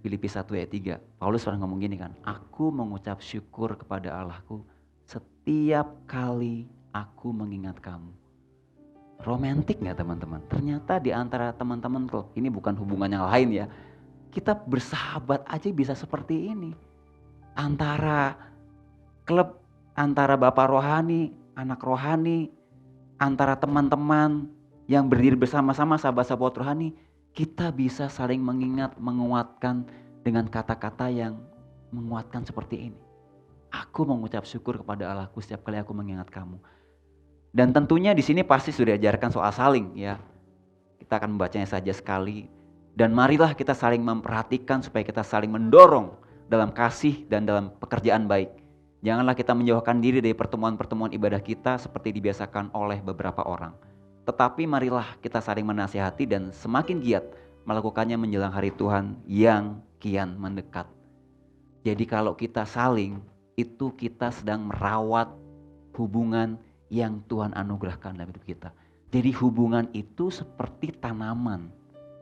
Filipi 1 ayat 3, Paulus pernah ngomong gini kan, aku mengucap syukur kepada Allahku setiap kali aku mengingat kamu. Romantik gak teman-teman? Ternyata di antara teman-teman tuh, ini bukan hubungan yang lain ya, kita bersahabat aja bisa seperti ini. Antara klub, antara bapak rohani, anak rohani, antara teman-teman yang berdiri bersama-sama sahabat-sahabat rohani, kita bisa saling mengingat, menguatkan dengan kata-kata yang menguatkan seperti ini. Aku mengucap syukur kepada Allahku setiap kali aku mengingat kamu. Dan tentunya di sini pasti sudah diajarkan soal saling ya. Kita akan membacanya saja sekali. Dan marilah kita saling memperhatikan supaya kita saling mendorong dalam kasih dan dalam pekerjaan baik. Janganlah kita menjauhkan diri dari pertemuan-pertemuan ibadah kita seperti dibiasakan oleh beberapa orang. Tetapi marilah kita saling menasihati dan semakin giat melakukannya menjelang hari Tuhan yang kian mendekat. Jadi kalau kita saling, itu kita sedang merawat hubungan yang Tuhan anugerahkan dalam hidup kita. Jadi hubungan itu seperti tanaman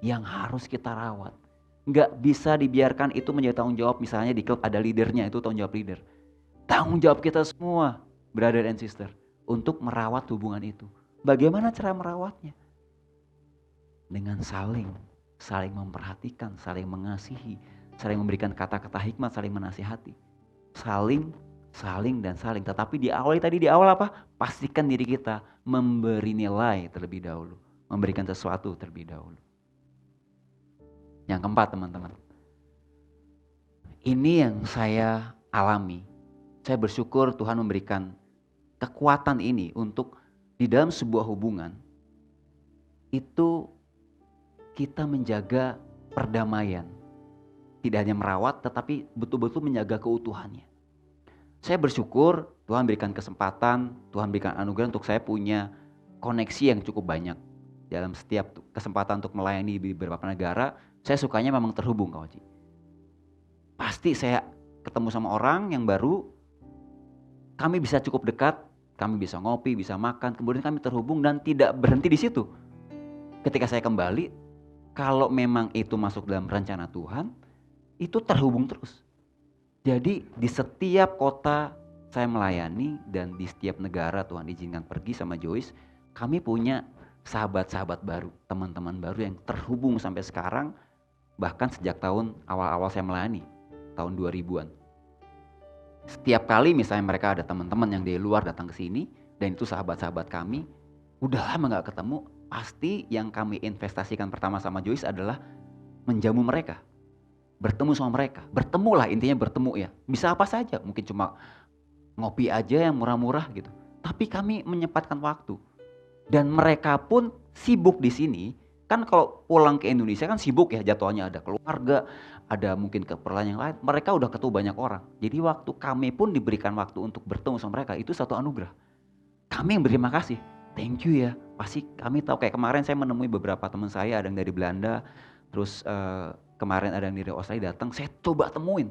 yang harus kita rawat. Nggak bisa dibiarkan itu menjadi tanggung jawab, misalnya di klub ada leadernya, itu tanggung jawab leader. Tanggung jawab kita semua, brother and sister, untuk merawat hubungan itu. Bagaimana cara merawatnya? Dengan saling memperhatikan, saling mengasihi, saling memberikan kata-kata hikmat, saling menasihati. Saling. Tetapi di awal apa? Pastikan diri kita memberi nilai terlebih dahulu. Memberikan sesuatu terlebih dahulu. Yang keempat teman-teman. Ini yang saya alami. Saya bersyukur Tuhan memberikan kekuatan ini untuk di dalam sebuah hubungan. Itu kita menjaga perdamaian. Tidak hanya merawat tetapi betul-betul menjaga keutuhannya. Saya bersyukur Tuhan berikan kesempatan, Tuhan berikan anugerah untuk saya punya koneksi yang cukup banyak. Dalam setiap kesempatan untuk melayani di beberapa negara, saya sukanya memang terhubung Kak Oci. Pasti saya ketemu sama orang yang baru, kami bisa cukup dekat, kami bisa ngopi, bisa makan, kemudian kami terhubung dan tidak berhenti di situ. Ketika saya kembali, kalau memang itu masuk dalam rencana Tuhan, itu terhubung terus. Jadi di setiap kota saya melayani dan di setiap negara Tuhan izinkan pergi sama Joyce, kami punya sahabat-sahabat baru, teman-teman baru yang terhubung sampai sekarang, bahkan sejak tahun awal-awal saya melayani, tahun 2000-an. Setiap kali misalnya mereka ada teman-teman yang dari luar datang ke sini dan itu sahabat-sahabat kami, udah lama gak ketemu, pasti yang kami investasikan pertama sama Joyce adalah menjamu mereka. Bertemu sama mereka, bertemulah, intinya bertemu ya. Bisa apa saja, mungkin cuma ngopi aja yang murah-murah gitu. Tapi kami menyempatkan waktu. Dan mereka pun sibuk di sini. Kan kalau pulang ke Indonesia kan sibuk ya jadwalnya, ada keluarga, ada mungkin keperluan yang lain. Mereka udah ketemu banyak orang. Jadi waktu kami pun diberikan waktu untuk bertemu sama mereka, itu satu anugerah. Kami yang berterima kasih. Thank you ya. Pasti kami tahu, kayak kemarin saya menemui beberapa teman saya, ada yang dari Belanda, terus kemarin ada yang dari Australia datang, saya coba temuin.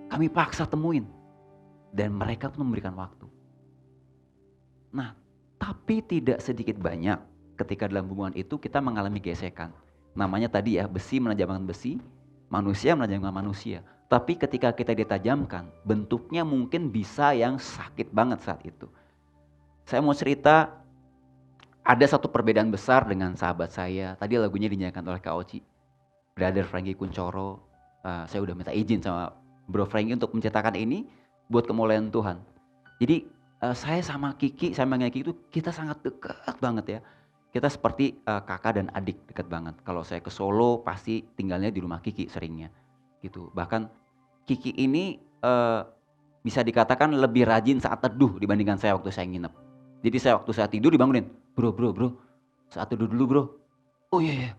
Kami paksa temuin. Dan mereka pun memberikan waktu. Nah, tapi tidak sedikit banyak ketika dalam hubungan itu kita mengalami gesekan. Namanya tadi ya, besi menajamkan besi, manusia menajamkan manusia. Tapi ketika kita ditajamkan, bentuknya mungkin bisa yang sakit banget saat itu. Saya mau cerita, ada satu perbedaan besar dengan sahabat saya. Tadi lagunya dinyanyikan oleh Kak Oci. Brother Frankie Kuncoro, saya udah minta izin sama Bro Frankie untuk menceritakan ini buat kemuliaan Tuhan. Jadi saya sama Kiki, saya manggil Kiki itu kita sangat dekat banget ya. Kita seperti kakak dan adik, dekat banget. Kalau saya ke Solo pasti tinggalnya di rumah Kiki seringnya, gitu. Bahkan Kiki ini bisa dikatakan lebih rajin saat teduh dibandingkan saya waktu saya nginep. Jadi saya waktu saya tidur dibangunin, bro, saat teduh dulu bro. Oh iya,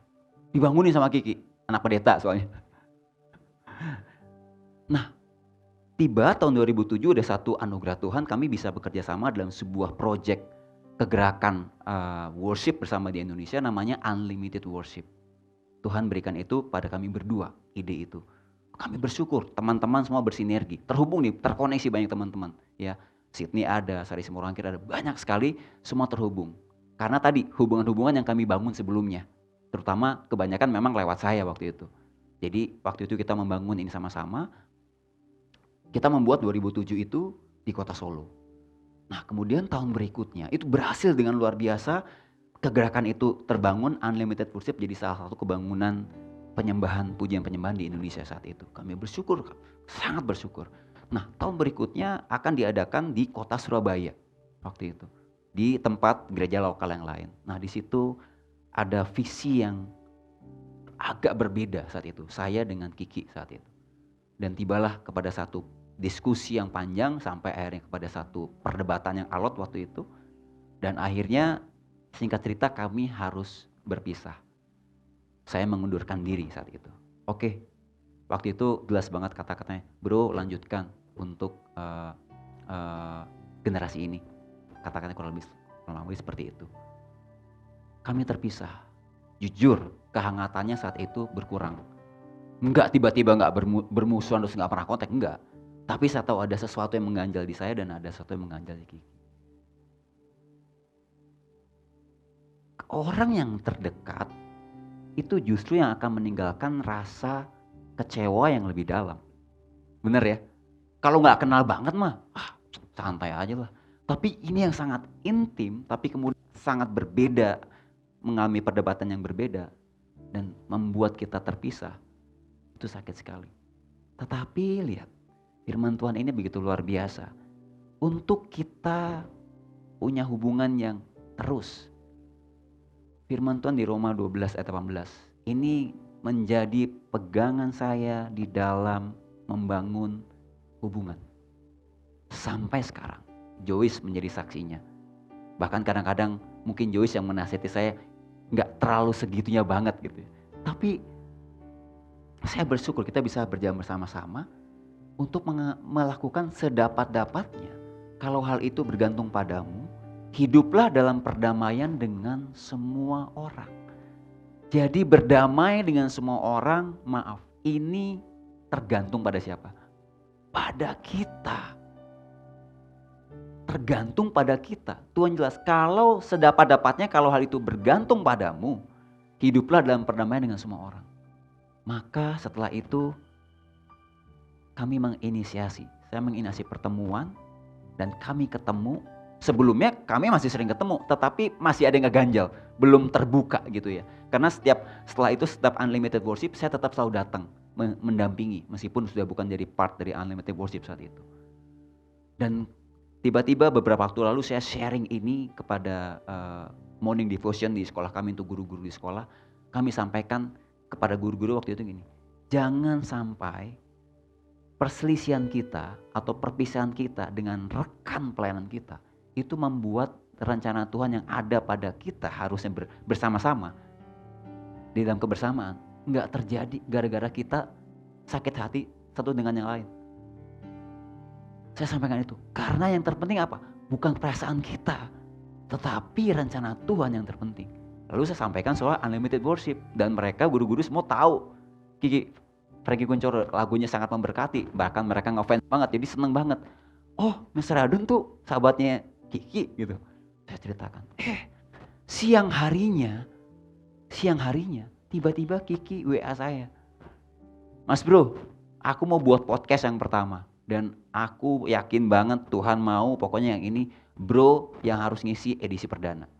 dibangunin sama Kiki. Anak pendeta soalnya. Nah, tiba tahun 2007 ada satu anugerah Tuhan, kami bisa bekerja sama dalam sebuah proyek kegerakan worship bersama di Indonesia namanya unlimited worship. Tuhan berikan itu pada kami berdua, ide itu. Kami bersyukur, teman-teman semua bersinergi, terhubung nih, terkoneksi banyak teman-teman. Ya, Sydney ada, Sari Simorangkir ada, banyak sekali, semua terhubung. Karena tadi hubungan-hubungan yang kami bangun sebelumnya, terutama kebanyakan memang lewat saya waktu itu. Jadi waktu itu kita membangun ini sama-sama, kita membuat 2007 itu di kota Solo. Nah kemudian tahun berikutnya itu berhasil dengan luar biasa, kegerakan itu terbangun, unlimited worship jadi salah satu kebangunan penyembahan, pujian penyembahan di Indonesia saat itu. Kami bersyukur, sangat bersyukur. Nah tahun berikutnya akan diadakan di kota Surabaya waktu itu, di tempat gereja lokal yang lain. Nah di situ ada visi yang agak berbeda saat itu, saya dengan Kiki saat itu. Dan tibalah kepada satu diskusi yang panjang sampai akhirnya kepada satu perdebatan yang alot waktu itu. Dan akhirnya singkat cerita kami harus berpisah. Saya mengundurkan diri saat itu. Oke, waktu itu jelas banget kata-katanya, bro lanjutkan untuk generasi ini. Kata-katanya kurang lebih seperti itu. Kami terpisah. Jujur kehangatannya saat itu berkurang. Enggak tiba-tiba enggak bermusuhan terus enggak pernah kontak, enggak. Tapi saya tahu ada sesuatu yang mengganjal di saya dan ada sesuatu yang mengganjal di Kiki. Orang yang terdekat itu justru yang akan meninggalkan rasa kecewa yang lebih dalam. Bener ya? Kalau enggak kenal banget mah, santai aja lah. Tapi ini yang sangat intim, tapi kemudian sangat berbeda, mengalami perdebatan yang berbeda dan membuat kita terpisah. Itu sakit sekali. Tetapi lihat, firman Tuhan ini begitu luar biasa. Untuk kita punya hubungan yang terus. Firman Tuhan di Roma 12 ayat 18. Ini menjadi pegangan saya di dalam membangun hubungan. Sampai sekarang, Joyce menjadi saksinya. Bahkan kadang-kadang mungkin Joyce yang menasihati saya gak terlalu segitunya banget gitu. Tapi saya bersyukur kita bisa berjalan bersama-sama untuk melakukan sedapat-dapatnya. Kalau hal itu bergantung padamu, hiduplah dalam perdamaian dengan semua orang. Jadi berdamai dengan semua orang, maaf, ini tergantung pada siapa? Pada kita. Tergantung pada kita. Tuhan jelas, kalau sedapat-dapatnya, kalau hal itu bergantung padamu, hiduplah dalam perdamaian dengan semua orang. Maka setelah itu kami saya menginisiasi pertemuan dan kami ketemu. Sebelumnya kami masih sering ketemu, tetapi masih ada yang ngeganjal, belum terbuka gitu ya. Karena setelah itu setiap unlimited worship saya tetap selalu datang mendampingi, meskipun sudah bukan jadi part dari unlimited worship saat itu. Dan tiba-tiba beberapa waktu lalu saya sharing ini kepada morning devotion di sekolah kami untuk guru-guru di sekolah. Kami sampaikan kepada guru-guru waktu itu gini, jangan sampai perselisihan kita atau perpisahan kita dengan rekan pelayanan kita itu membuat rencana Tuhan yang ada pada kita harusnya bersama-sama di dalam kebersamaan nggak terjadi gara-gara kita sakit hati satu dengan yang lain. Saya sampaikan itu karena yang terpenting apa? Bukan perasaan kita, tetapi rencana Tuhan yang terpenting. Lalu saya sampaikan soal unlimited worship dan mereka guru-guru semua tahu Frankie Kuncoro lagunya sangat memberkati, bahkan mereka ngefans banget, jadi seneng banget. Oh, Mr. Radun tuh sahabatnya Kiki gitu. Saya ceritakan. Siang harinya tiba-tiba Kiki WA saya. Mas bro, aku mau buat podcast yang pertama dan aku yakin banget Tuhan mau pokoknya yang ini bro yang harus ngisi edisi perdana.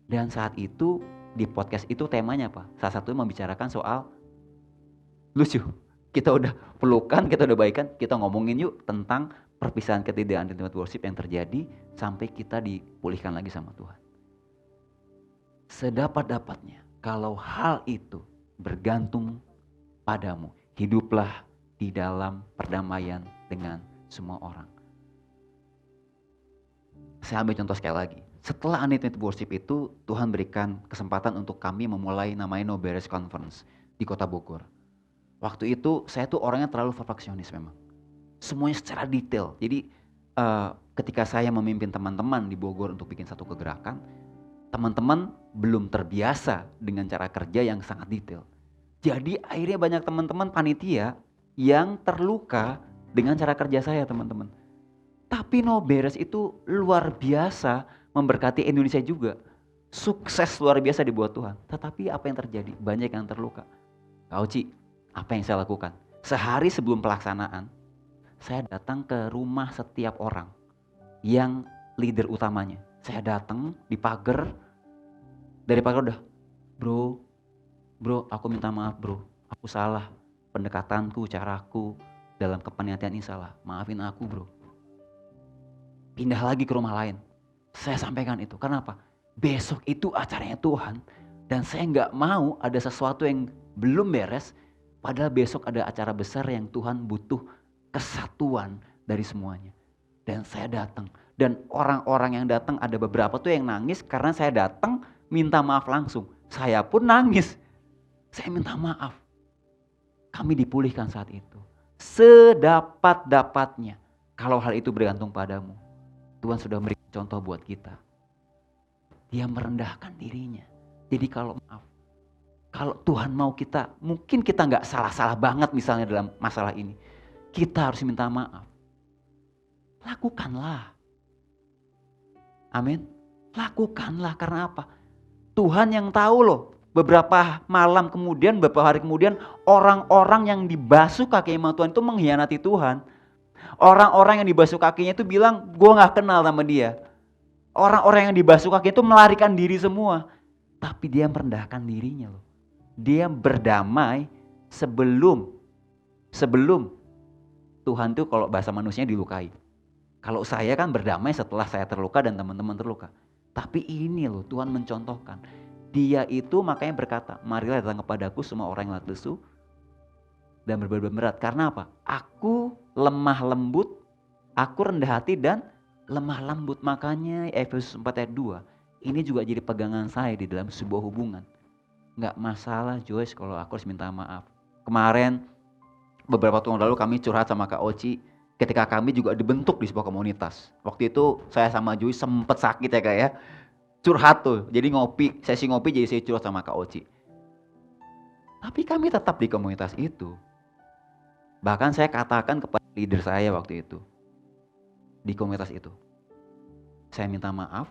Dan saat itu di podcast itu temanya apa? Salah satunya membicarakan soal lucu. Kita udah pelukan, kita udah baikan, kita ngomongin yuk tentang perpisahan ketidakan intimate worship yang terjadi sampai kita dipulihkan lagi sama Tuhan. Sedapat-dapatnya, kalau hal itu bergantung padamu, hiduplah di dalam perdamaian dengan semua orang. Saya ambil contoh sekali lagi. Setelah unlimited worship itu, Tuhan berikan kesempatan untuk kami memulai namanya No Barriers Conference di Kota Bogor. Waktu itu saya tuh orangnya terlalu perfeksionis memang. Semuanya secara detail. Jadi ketika saya memimpin teman-teman di Bogor untuk bikin satu kegerakan, teman-teman belum terbiasa dengan cara kerja yang sangat detail. Jadi akhirnya banyak teman-teman panitia yang terluka dengan cara kerja saya, teman-teman. Tapi no beres itu luar biasa memberkati Indonesia juga. Sukses luar biasa dibuat Tuhan. Tetapi apa yang terjadi? Banyak yang terluka. Kak Oci, apa yang saya lakukan? Sehari sebelum pelaksanaan, saya datang ke rumah setiap orang yang leader utamanya. Saya datang di pagar, dari pagar udah, bro, aku minta maaf bro, aku salah, pendekatanku, caraku dalam kepanitiaan ini salah, maafin aku bro. Pindah lagi ke rumah lain, saya sampaikan itu, kenapa? Besok itu acaranya Tuhan, dan saya nggak mau ada sesuatu yang belum beres, padahal besok ada acara besar yang Tuhan butuh kesatuan dari semuanya. Dan saya datang, dan orang-orang yang datang ada beberapa tuh yang nangis karena saya datang minta maaf langsung. Saya pun nangis, saya minta maaf. Kami dipulihkan saat itu. Sedapat-dapatnya, kalau hal itu bergantung padamu, Tuhan sudah memberikan contoh buat kita. Dia merendahkan dirinya. Jadi kalau maaf, kalau Tuhan mau kita, mungkin kita gak salah-salah banget misalnya dalam masalah ini, kita harus minta maaf. Lakukanlah. Amin. Lakukanlah, karena apa? Tuhan yang tahu loh. Beberapa malam kemudian, beberapa hari kemudian, orang-orang yang dibasuh kakinya Tuhan itu mengkhianati Tuhan. Orang-orang yang dibasuh kakinya itu bilang, gue gak kenal sama dia. Orang-orang yang dibasuh kakinya itu melarikan diri semua. Tapi dia merendahkan dirinya loh. Dia berdamai sebelum Tuhan tuh kalau bahasa manusianya dilukai. Kalau saya kan berdamai setelah saya terluka dan teman-teman terluka. Tapi ini loh Tuhan mencontohkan. Dia itu makanya berkata, marilah datang kepadaku semua orang yang letih lesu dan berbeban berat. Karena apa? Aku lemah lembut, aku rendah hati dan lemah lembut. Makanya Efesus 4 ayat 2, ini juga jadi pegangan saya di dalam sebuah hubungan. Gak masalah Joyce kalau aku harus minta maaf. Kemarin beberapa tahun lalu kami curhat sama Kak Oci. Ketika kami juga dibentuk di sebuah komunitas. Waktu itu saya sama Joyce sempet sakit ya Kak ya. Curhat tuh, jadi sesi ngopi jadi saya curhat sama Kak Oci. Tapi kami tetap di komunitas itu. Bahkan saya katakan kepada leader saya waktu itu. Di komunitas itu. Saya minta maaf.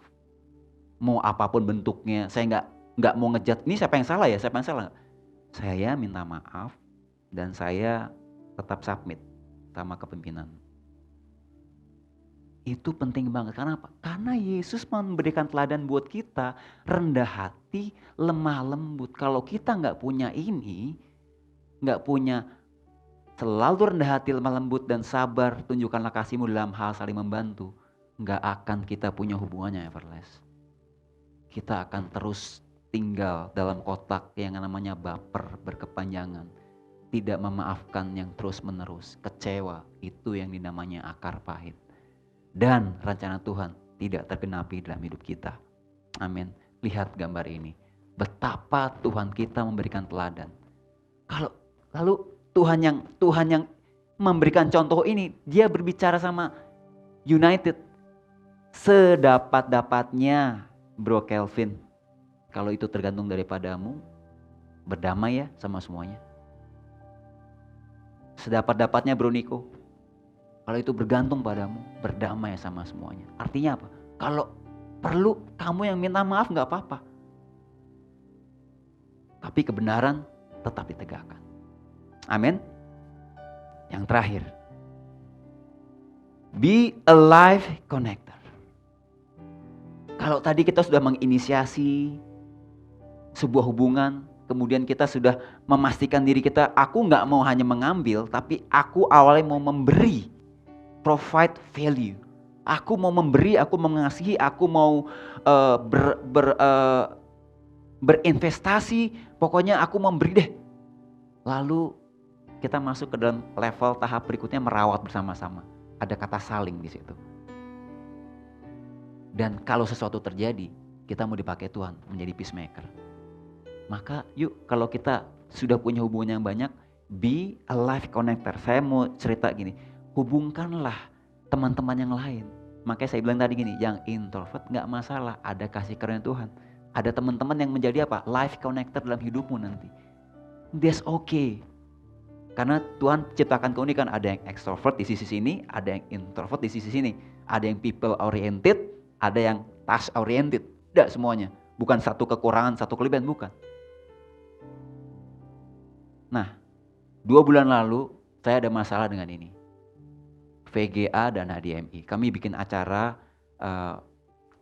Mau apapun bentuknya, saya nggak mau ngejat. Ini siapa yang salah ya? Siapa yang salah? Saya minta maaf dan saya tetap submit sama kepemimpinan. Itu penting banget. Karena apa? Karena Yesus memberikan teladan buat kita, rendah hati, lemah lembut. Kalau kita nggak punya ini, nggak punya selalu rendah hati, lemah lembut dan sabar, tunjukkanlah kasih-Mu dalam hal saling membantu, nggak akan kita punya hubungannya everlast. Kita akan terus tinggal dalam kotak yang namanya baper, berkepanjangan, tidak memaafkan yang terus menerus, kecewa, itu yang dinamanya akar pahit. Dan rencana Tuhan tidak tergenapi dalam hidup kita. Amin. Lihat gambar ini. Betapa Tuhan kita memberikan teladan. Lalu Tuhan yang memberikan contoh ini, dia berbicara sama United. Sedapat-dapatnya Bro Kelvin. Kalau itu tergantung daripadamu, berdamai ya sama semuanya. Sedapat-dapatnya Bro Niko. Kalau itu bergantung padamu, berdamai sama semuanya. Artinya apa? Kalau perlu kamu yang minta maaf gak apa-apa. Tapi kebenaran tetap ditegakkan. Amin. Yang terakhir. Be a life connector. Kalau tadi kita sudah menginisiasi sebuah hubungan, kemudian kita sudah memastikan diri kita, aku gak mau hanya mengambil, tapi aku awalnya mau memberi. Provide value. Aku mau memberi, aku mau mengasihi, aku mau berinvestasi. Pokoknya aku memberi deh. Lalu kita masuk ke dalam level tahap berikutnya, merawat bersama-sama. Ada kata saling di situ. Dan kalau sesuatu terjadi, kita mau dipakai Tuhan menjadi peacemaker. Maka yuk, kalau kita sudah punya hubungan yang banyak, be a life connector. Saya mau cerita gini. Hubungkanlah teman-teman yang lain. Makanya saya bilang tadi gini, yang introvert nggak masalah, ada kasih karunia Tuhan. Ada teman-teman yang menjadi apa? Life connector dalam hidupmu nanti. That's okay. Karena Tuhan ciptakan keunikan, ada yang extrovert di sisi sini, ada yang introvert di sisi sini. Ada yang people oriented, ada yang task oriented. Tidak semuanya. Bukan satu kekurangan, satu kelebihan, bukan. Nah, 2 bulan lalu saya ada masalah dengan ini. VGA dan HDMI. Kami bikin acara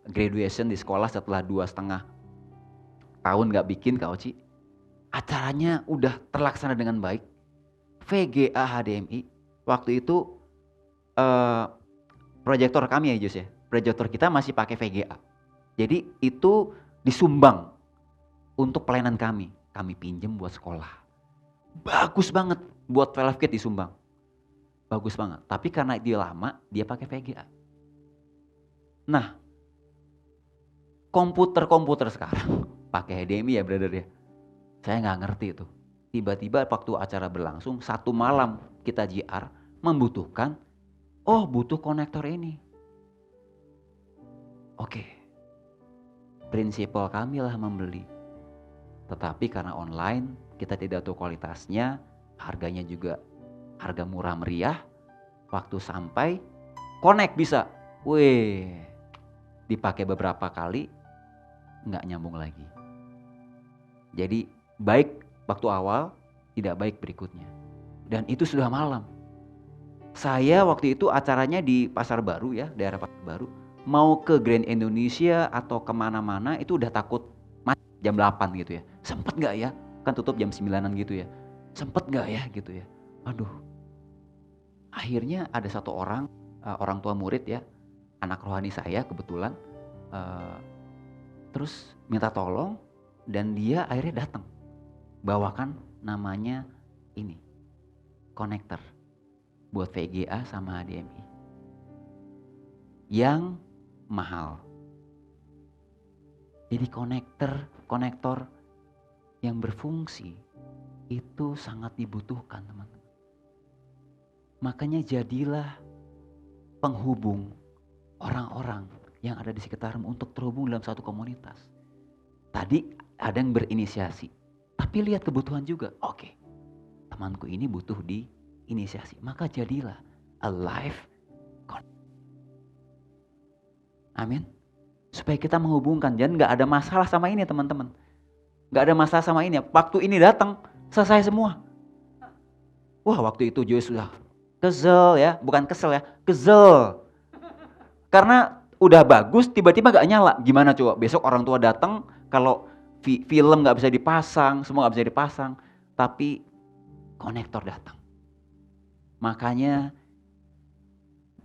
graduation di sekolah setelah 2,5 tahun gak bikin Kak Oci. Acaranya udah terlaksana dengan baik. VGA HDMI waktu itu proyektor kami ya Jus ya. Proyektor kita masih pakai VGA. Jadi itu disumbang untuk pelayanan kami. Kami pinjem buat sekolah. Bagus banget buat 12 kit disumbang. Bagus banget. Tapi karena dia lama, dia pakai VGA. Nah, komputer sekarang pakai HDMI ya brother ya. Saya nggak ngerti itu. Tiba-tiba waktu acara berlangsung, 1 malam kita JR membutuhkan, butuh konektor ini. Oke. Prinsipal kami lah membeli. Tetapi karena online, kita tidak tahu kualitasnya, harganya juga harga murah meriah. Waktu sampai, connect bisa. Dipakai beberapa kali, nggak nyambung lagi. Jadi baik waktu awal, tidak baik berikutnya. Dan itu sudah malam. Saya waktu itu acaranya di Pasar Baru ya, daerah Pasar Baru. Mau ke Grand Indonesia atau kemana-mana itu udah takut jam 8 gitu ya. Sempet gak ya? Kan tutup jam 9-an gitu ya. Sempet gak ya gitu ya. Aduh. Akhirnya ada satu orang tua murid ya, anak rohani saya kebetulan. Terus minta tolong dan dia akhirnya datang. Bawakan namanya ini, konektor buat VGA sama HDMI yang mahal. Jadi konektor yang berfungsi itu sangat dibutuhkan teman-teman. Makanya jadilah penghubung orang-orang yang ada di sekitarmu untuk terhubung dalam satu komunitas. Tadi ada yang berinisiasi. Tapi lihat kebutuhan juga. Oke, temanku ini butuh diinisiasi. Maka jadilah a life connect. Amin. Supaya kita menghubungkan. Dan gak ada masalah sama ini teman-teman. Gak ada masalah sama ini. Waktu ini datang, selesai semua. Wah waktu itu Joy sudah kesel ya. Bukan kesel ya, kesel. Karena udah bagus, tiba-tiba gak nyala. Gimana coba? Besok orang tua datang, kalau film gak bisa dipasang, semua gak bisa dipasang, tapi konektor datang. Makanya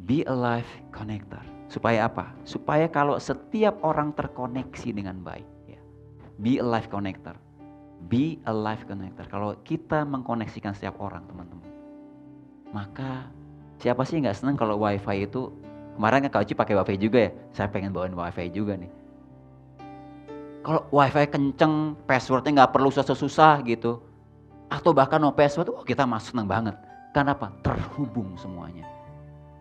be a life connector. Supaya apa? Supaya kalau setiap orang terkoneksi dengan baik ya. Be a life connector. Be a life connector. Kalau kita mengkoneksikan setiap orang teman-teman, maka siapa sih gak senang kalau wifi itu, kemarin kan Kak Uci pakai wifi juga ya, saya pengen bawain wifi juga nih. Kalau wifi kenceng, passwordnya gak perlu susah-susah gitu. Atau bahkan no password, kita masuk senang banget. Kenapa? Terhubung semuanya.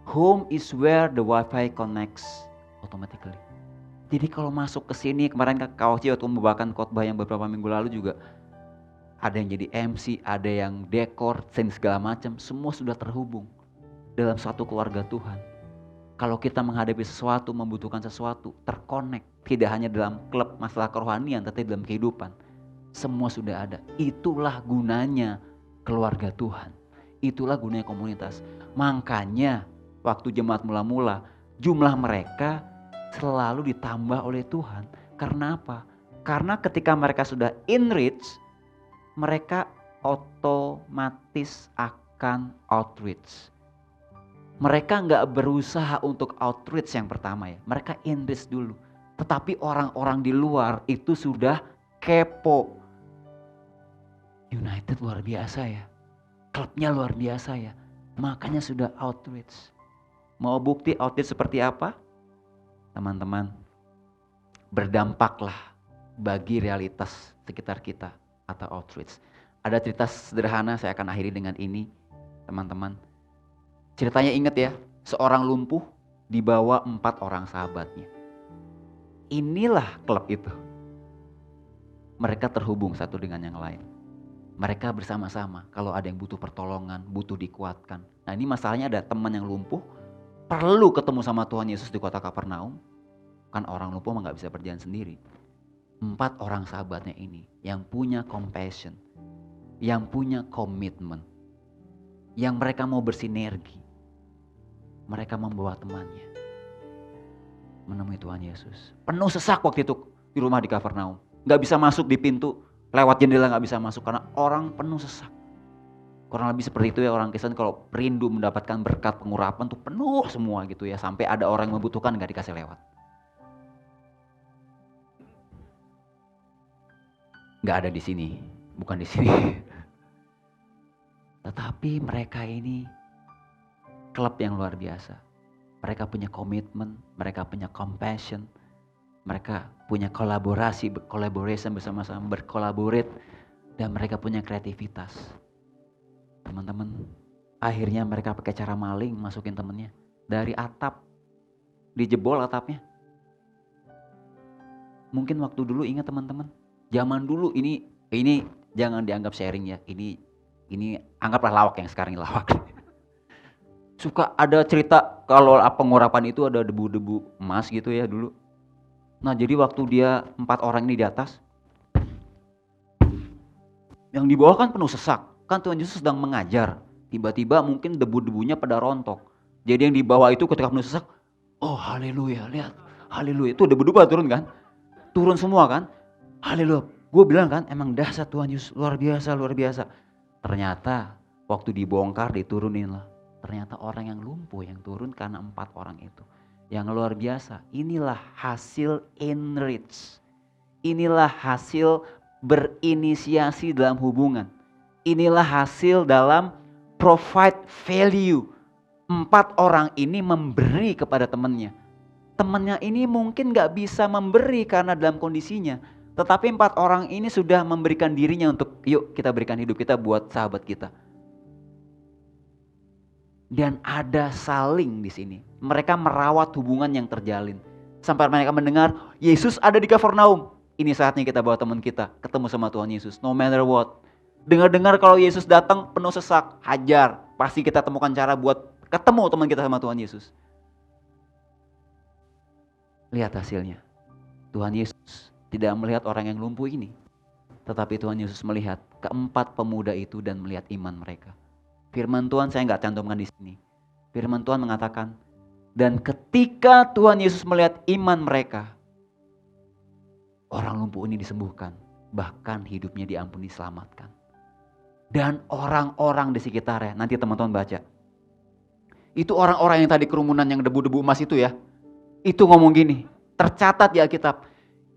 Home is where the wifi connects automatically. Jadi kalau masuk ke sini, kemarin Kak Uci waktu membawakan khotbah yang beberapa minggu lalu juga, ada yang jadi MC, ada yang dekor, segala macam, semua sudah terhubung dalam satu keluarga Tuhan. Kalau kita menghadapi sesuatu, membutuhkan sesuatu, terkonek. Tidak hanya dalam klub masalah kerohanian, tetapi dalam kehidupan. Semua sudah ada. Itulah gunanya keluarga Tuhan. Itulah gunanya komunitas. Makanya waktu jemaat mula-mula, jumlah mereka selalu ditambah oleh Tuhan. Karena apa? Karena ketika mereka sudah enrich, mereka otomatis akan outreach. Mereka nggak berusaha untuk outreach yang pertama ya. Mereka enrich dulu. Tetapi orang-orang di luar itu sudah kepo. United luar biasa ya. Klubnya luar biasa ya. Makanya sudah outreach. Mau bukti outreach seperti apa? Teman-teman, berdampaklah bagi realitas sekitar kita atau outreach. Ada cerita sederhana, saya akan akhiri dengan ini teman-teman. Ceritanya ingat ya, seorang lumpuh dibawa 4 orang sahabatnya. Inilah klub itu. Mereka terhubung satu dengan yang lain. Mereka bersama-sama kalau ada yang butuh pertolongan, butuh dikuatkan. Nah ini masalahnya ada teman yang lumpuh, perlu ketemu sama Tuhan Yesus di kota Kapernaum. Kan orang lumpuh mah gak bisa berjalan sendiri. 4 orang sahabatnya ini yang punya compassion, yang punya komitmen, yang mereka mau bersinergi. Mereka membawa temannya menemui Tuhan Yesus. Penuh sesak waktu itu di rumah di Kapernaum. Gak bisa masuk di pintu, lewat jendela gak bisa masuk karena orang penuh sesak. Kurang lebih seperti itu ya orang Kristen kalau rindu mendapatkan berkat pengurapan tuh penuh semua gitu ya. Sampai ada orang yang membutuhkan gak dikasih lewat. Gak ada di sini, bukan di sini. Tetapi mereka ini klub yang luar biasa. Mereka punya komitmen, mereka punya compassion, mereka punya collaboration bersama-sama, berkolaborate, dan mereka punya kreativitas. Teman-teman, akhirnya mereka pakai cara maling masukin temennya dari atap, dijebol atapnya. Mungkin waktu dulu ingat teman-teman, zaman dulu ini jangan dianggap sharing ya, ini anggaplah lawak yang sekarang ini lawak. Suka ada cerita kalau pengurapan itu ada debu-debu emas gitu ya dulu. Nah jadi waktu dia 4 orang ini di atas, yang di bawah kan penuh sesak. Kan Tuhan Yesus sedang mengajar. Tiba-tiba mungkin debu-debunya pada rontok. Jadi yang di bawah itu ketika penuh sesak, oh haleluya, lihat, haleluya. Itu debu-debu turun kan? Turun semua kan? Haleluya. Gue bilang kan, emang dahsyat Tuhan Yesus, luar biasa, luar biasa. Ternyata waktu dibongkar diturunin lah. Ternyata orang yang lumpuh yang turun karena 4 orang itu. Yang luar biasa, inilah hasil enrich. Inilah hasil berinisiasi dalam hubungan. Inilah hasil dalam provide value. 4 orang ini memberi kepada temannya. Temannya ini mungkin gak bisa memberi karena dalam kondisinya. Tetapi 4 orang ini sudah memberikan dirinya untuk yuk kita berikan hidup kita buat sahabat kita. Dan ada saling di sini. Mereka merawat hubungan yang terjalin. Sampai mereka mendengar Yesus ada di Kapernaum. Ini saatnya kita bawa teman kita ketemu sama Tuhan Yesus. No matter what. Dengar-dengar kalau Yesus datang penuh sesak, hajar. Pasti kita temukan cara buat ketemu teman kita sama Tuhan Yesus. Lihat hasilnya. Tuhan Yesus tidak melihat orang yang lumpuh ini. Tetapi Tuhan Yesus melihat keempat pemuda itu dan melihat iman mereka. Firman Tuhan saya nggak cantumkan di sini. Firman Tuhan mengatakan, dan ketika Tuhan Yesus melihat iman mereka, orang lumpuh ini disembuhkan, bahkan hidupnya diampuni, diselamatkan. Dan orang-orang di sekitarnya, nanti teman-teman baca. Itu orang-orang yang tadi kerumunan yang debu-debu emas itu ya, itu ngomong gini, tercatat di Alkitab.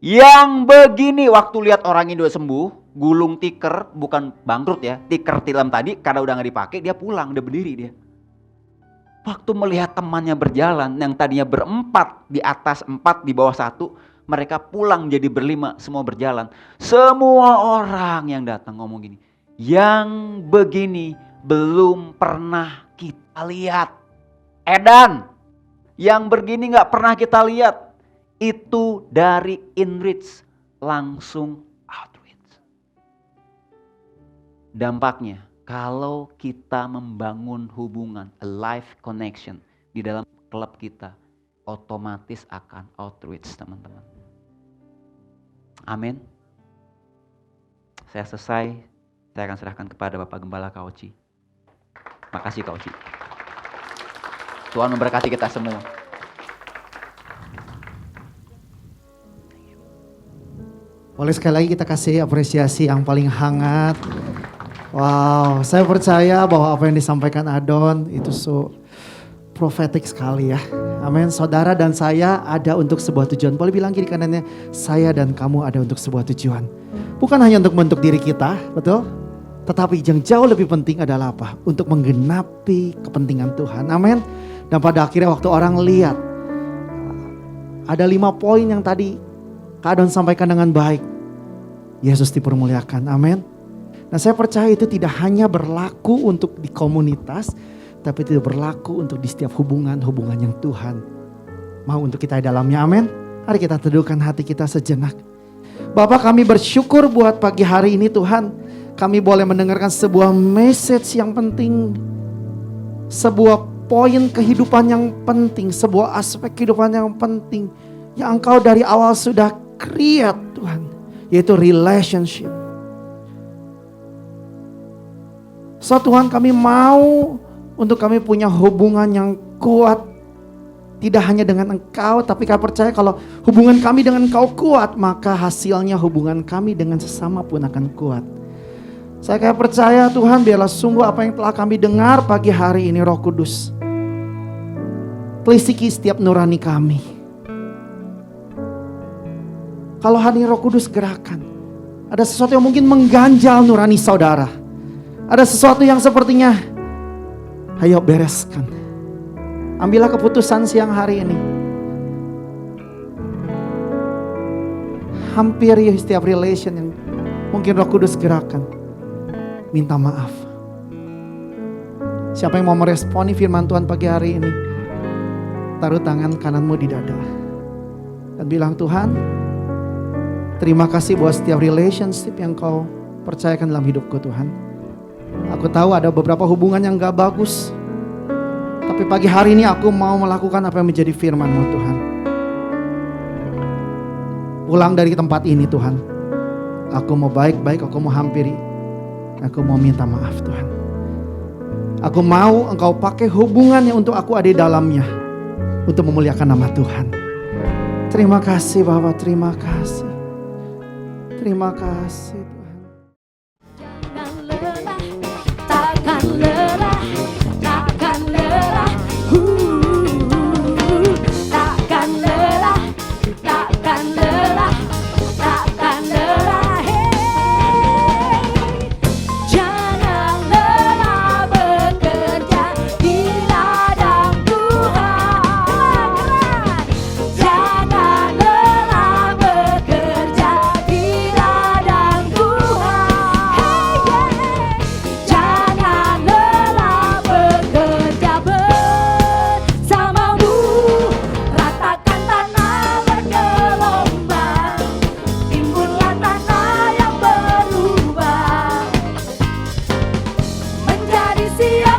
Yang begini waktu lihat orang ini udah sembuh, gulung tikar, bukan bangkrut ya, tikar tilam tadi karena udah gak dipakai, dia pulang, udah berdiri dia. Waktu melihat temannya berjalan, yang tadinya berempat, di atas 4, di bawah 1, mereka pulang jadi berlima, semua berjalan. Semua orang yang datang ngomong gini, yang begini belum pernah kita lihat. Edan, yang begini gak pernah kita lihat. Itu dari enrich langsung outreach. Dampaknya kalau kita membangun hubungan, a life connection di dalam klub kita, otomatis akan outreach teman-teman. Amin. Saya selesai, saya akan serahkan kepada Bapak Gembala Kak Oci. Makasih Kak Oci. Tuhan memberkati kita semua. Boleh sekali lagi kita kasih apresiasi yang paling hangat. Wow, saya percaya bahwa apa yang disampaikan Adon itu prophetic sekali ya. Amin. Saudara dan saya ada untuk sebuah tujuan. Boleh bilang kiri kanannya, saya dan kamu ada untuk sebuah tujuan. Bukan hanya untuk membentuk diri kita, betul? Tetapi yang jauh lebih penting adalah apa? Untuk menggenapi kepentingan Tuhan. Amin. Dan pada akhirnya waktu orang lihat, ada 5 poin yang tadi Kak Adon sampaikan dengan baik. Yesus dipermuliakan, amin. Nah saya percaya itu tidak hanya berlaku untuk di komunitas, tapi itu berlaku untuk di setiap hubungan yang Tuhan mau untuk kita di dalamnya. Amin. Mari kita teduhkan hati kita sejenak. Bapak, kami bersyukur buat pagi hari ini Tuhan. Kami boleh mendengarkan sebuah message yang penting. Sebuah poin kehidupan yang penting. Sebuah aspek kehidupan yang penting. Yang Engkau dari awal sudah create Tuhan. Yaitu relationship. So Tuhan, kami mau untuk kami punya hubungan yang kuat. Tidak hanya dengan Engkau, tapi kami percaya kalau hubungan kami dengan Engkau kuat, maka hasilnya hubungan kami dengan sesama pun akan kuat. Saya kayak percaya Tuhan, biarlah sungguh apa yang telah kami dengar pagi hari ini, Roh Kudus, telisiki setiap nurani kami. Kalau hari Roh Kudus gerakan, ada sesuatu yang mungkin mengganjal nurani saudara. Ada sesuatu yang sepertinya, ayo bereskan. Ambillah keputusan siang hari ini. Hampiri setiap relation yang mungkin Roh Kudus gerakan. Minta maaf. Siapa yang mau meresponi firman Tuhan pagi hari ini, taruh tangan kananmu di dada. Dan bilang, Tuhan, terima kasih buat setiap relationship yang Kau percayakan dalam hidupku Tuhan. Aku tahu ada beberapa hubungan yang gak bagus. Tapi pagi hari ini aku mau melakukan apa yang menjadi firman-Mu Tuhan. Pulang dari tempat ini Tuhan, aku mau baik-baik, aku mau hampiri. Aku mau minta maaf Tuhan. Aku mau Engkau pakai hubungannya untuk aku ada di dalamnya. Untuk memuliakan nama Tuhan. Terima kasih Bapak, terima kasih. Terima kasih Tuhan. Takkan lelah, takkan lelah, takkan lelah, takkan lelah, takkan lelah, hey. Jangan lelah bekerja di ladang Tuhan. Jangan lelah bekerja di ladang Tuhan. Jangan lelah bekerja bersamamu. Ratakan tanah bergelombang, timbullah tanah yang berubah menjadi siap.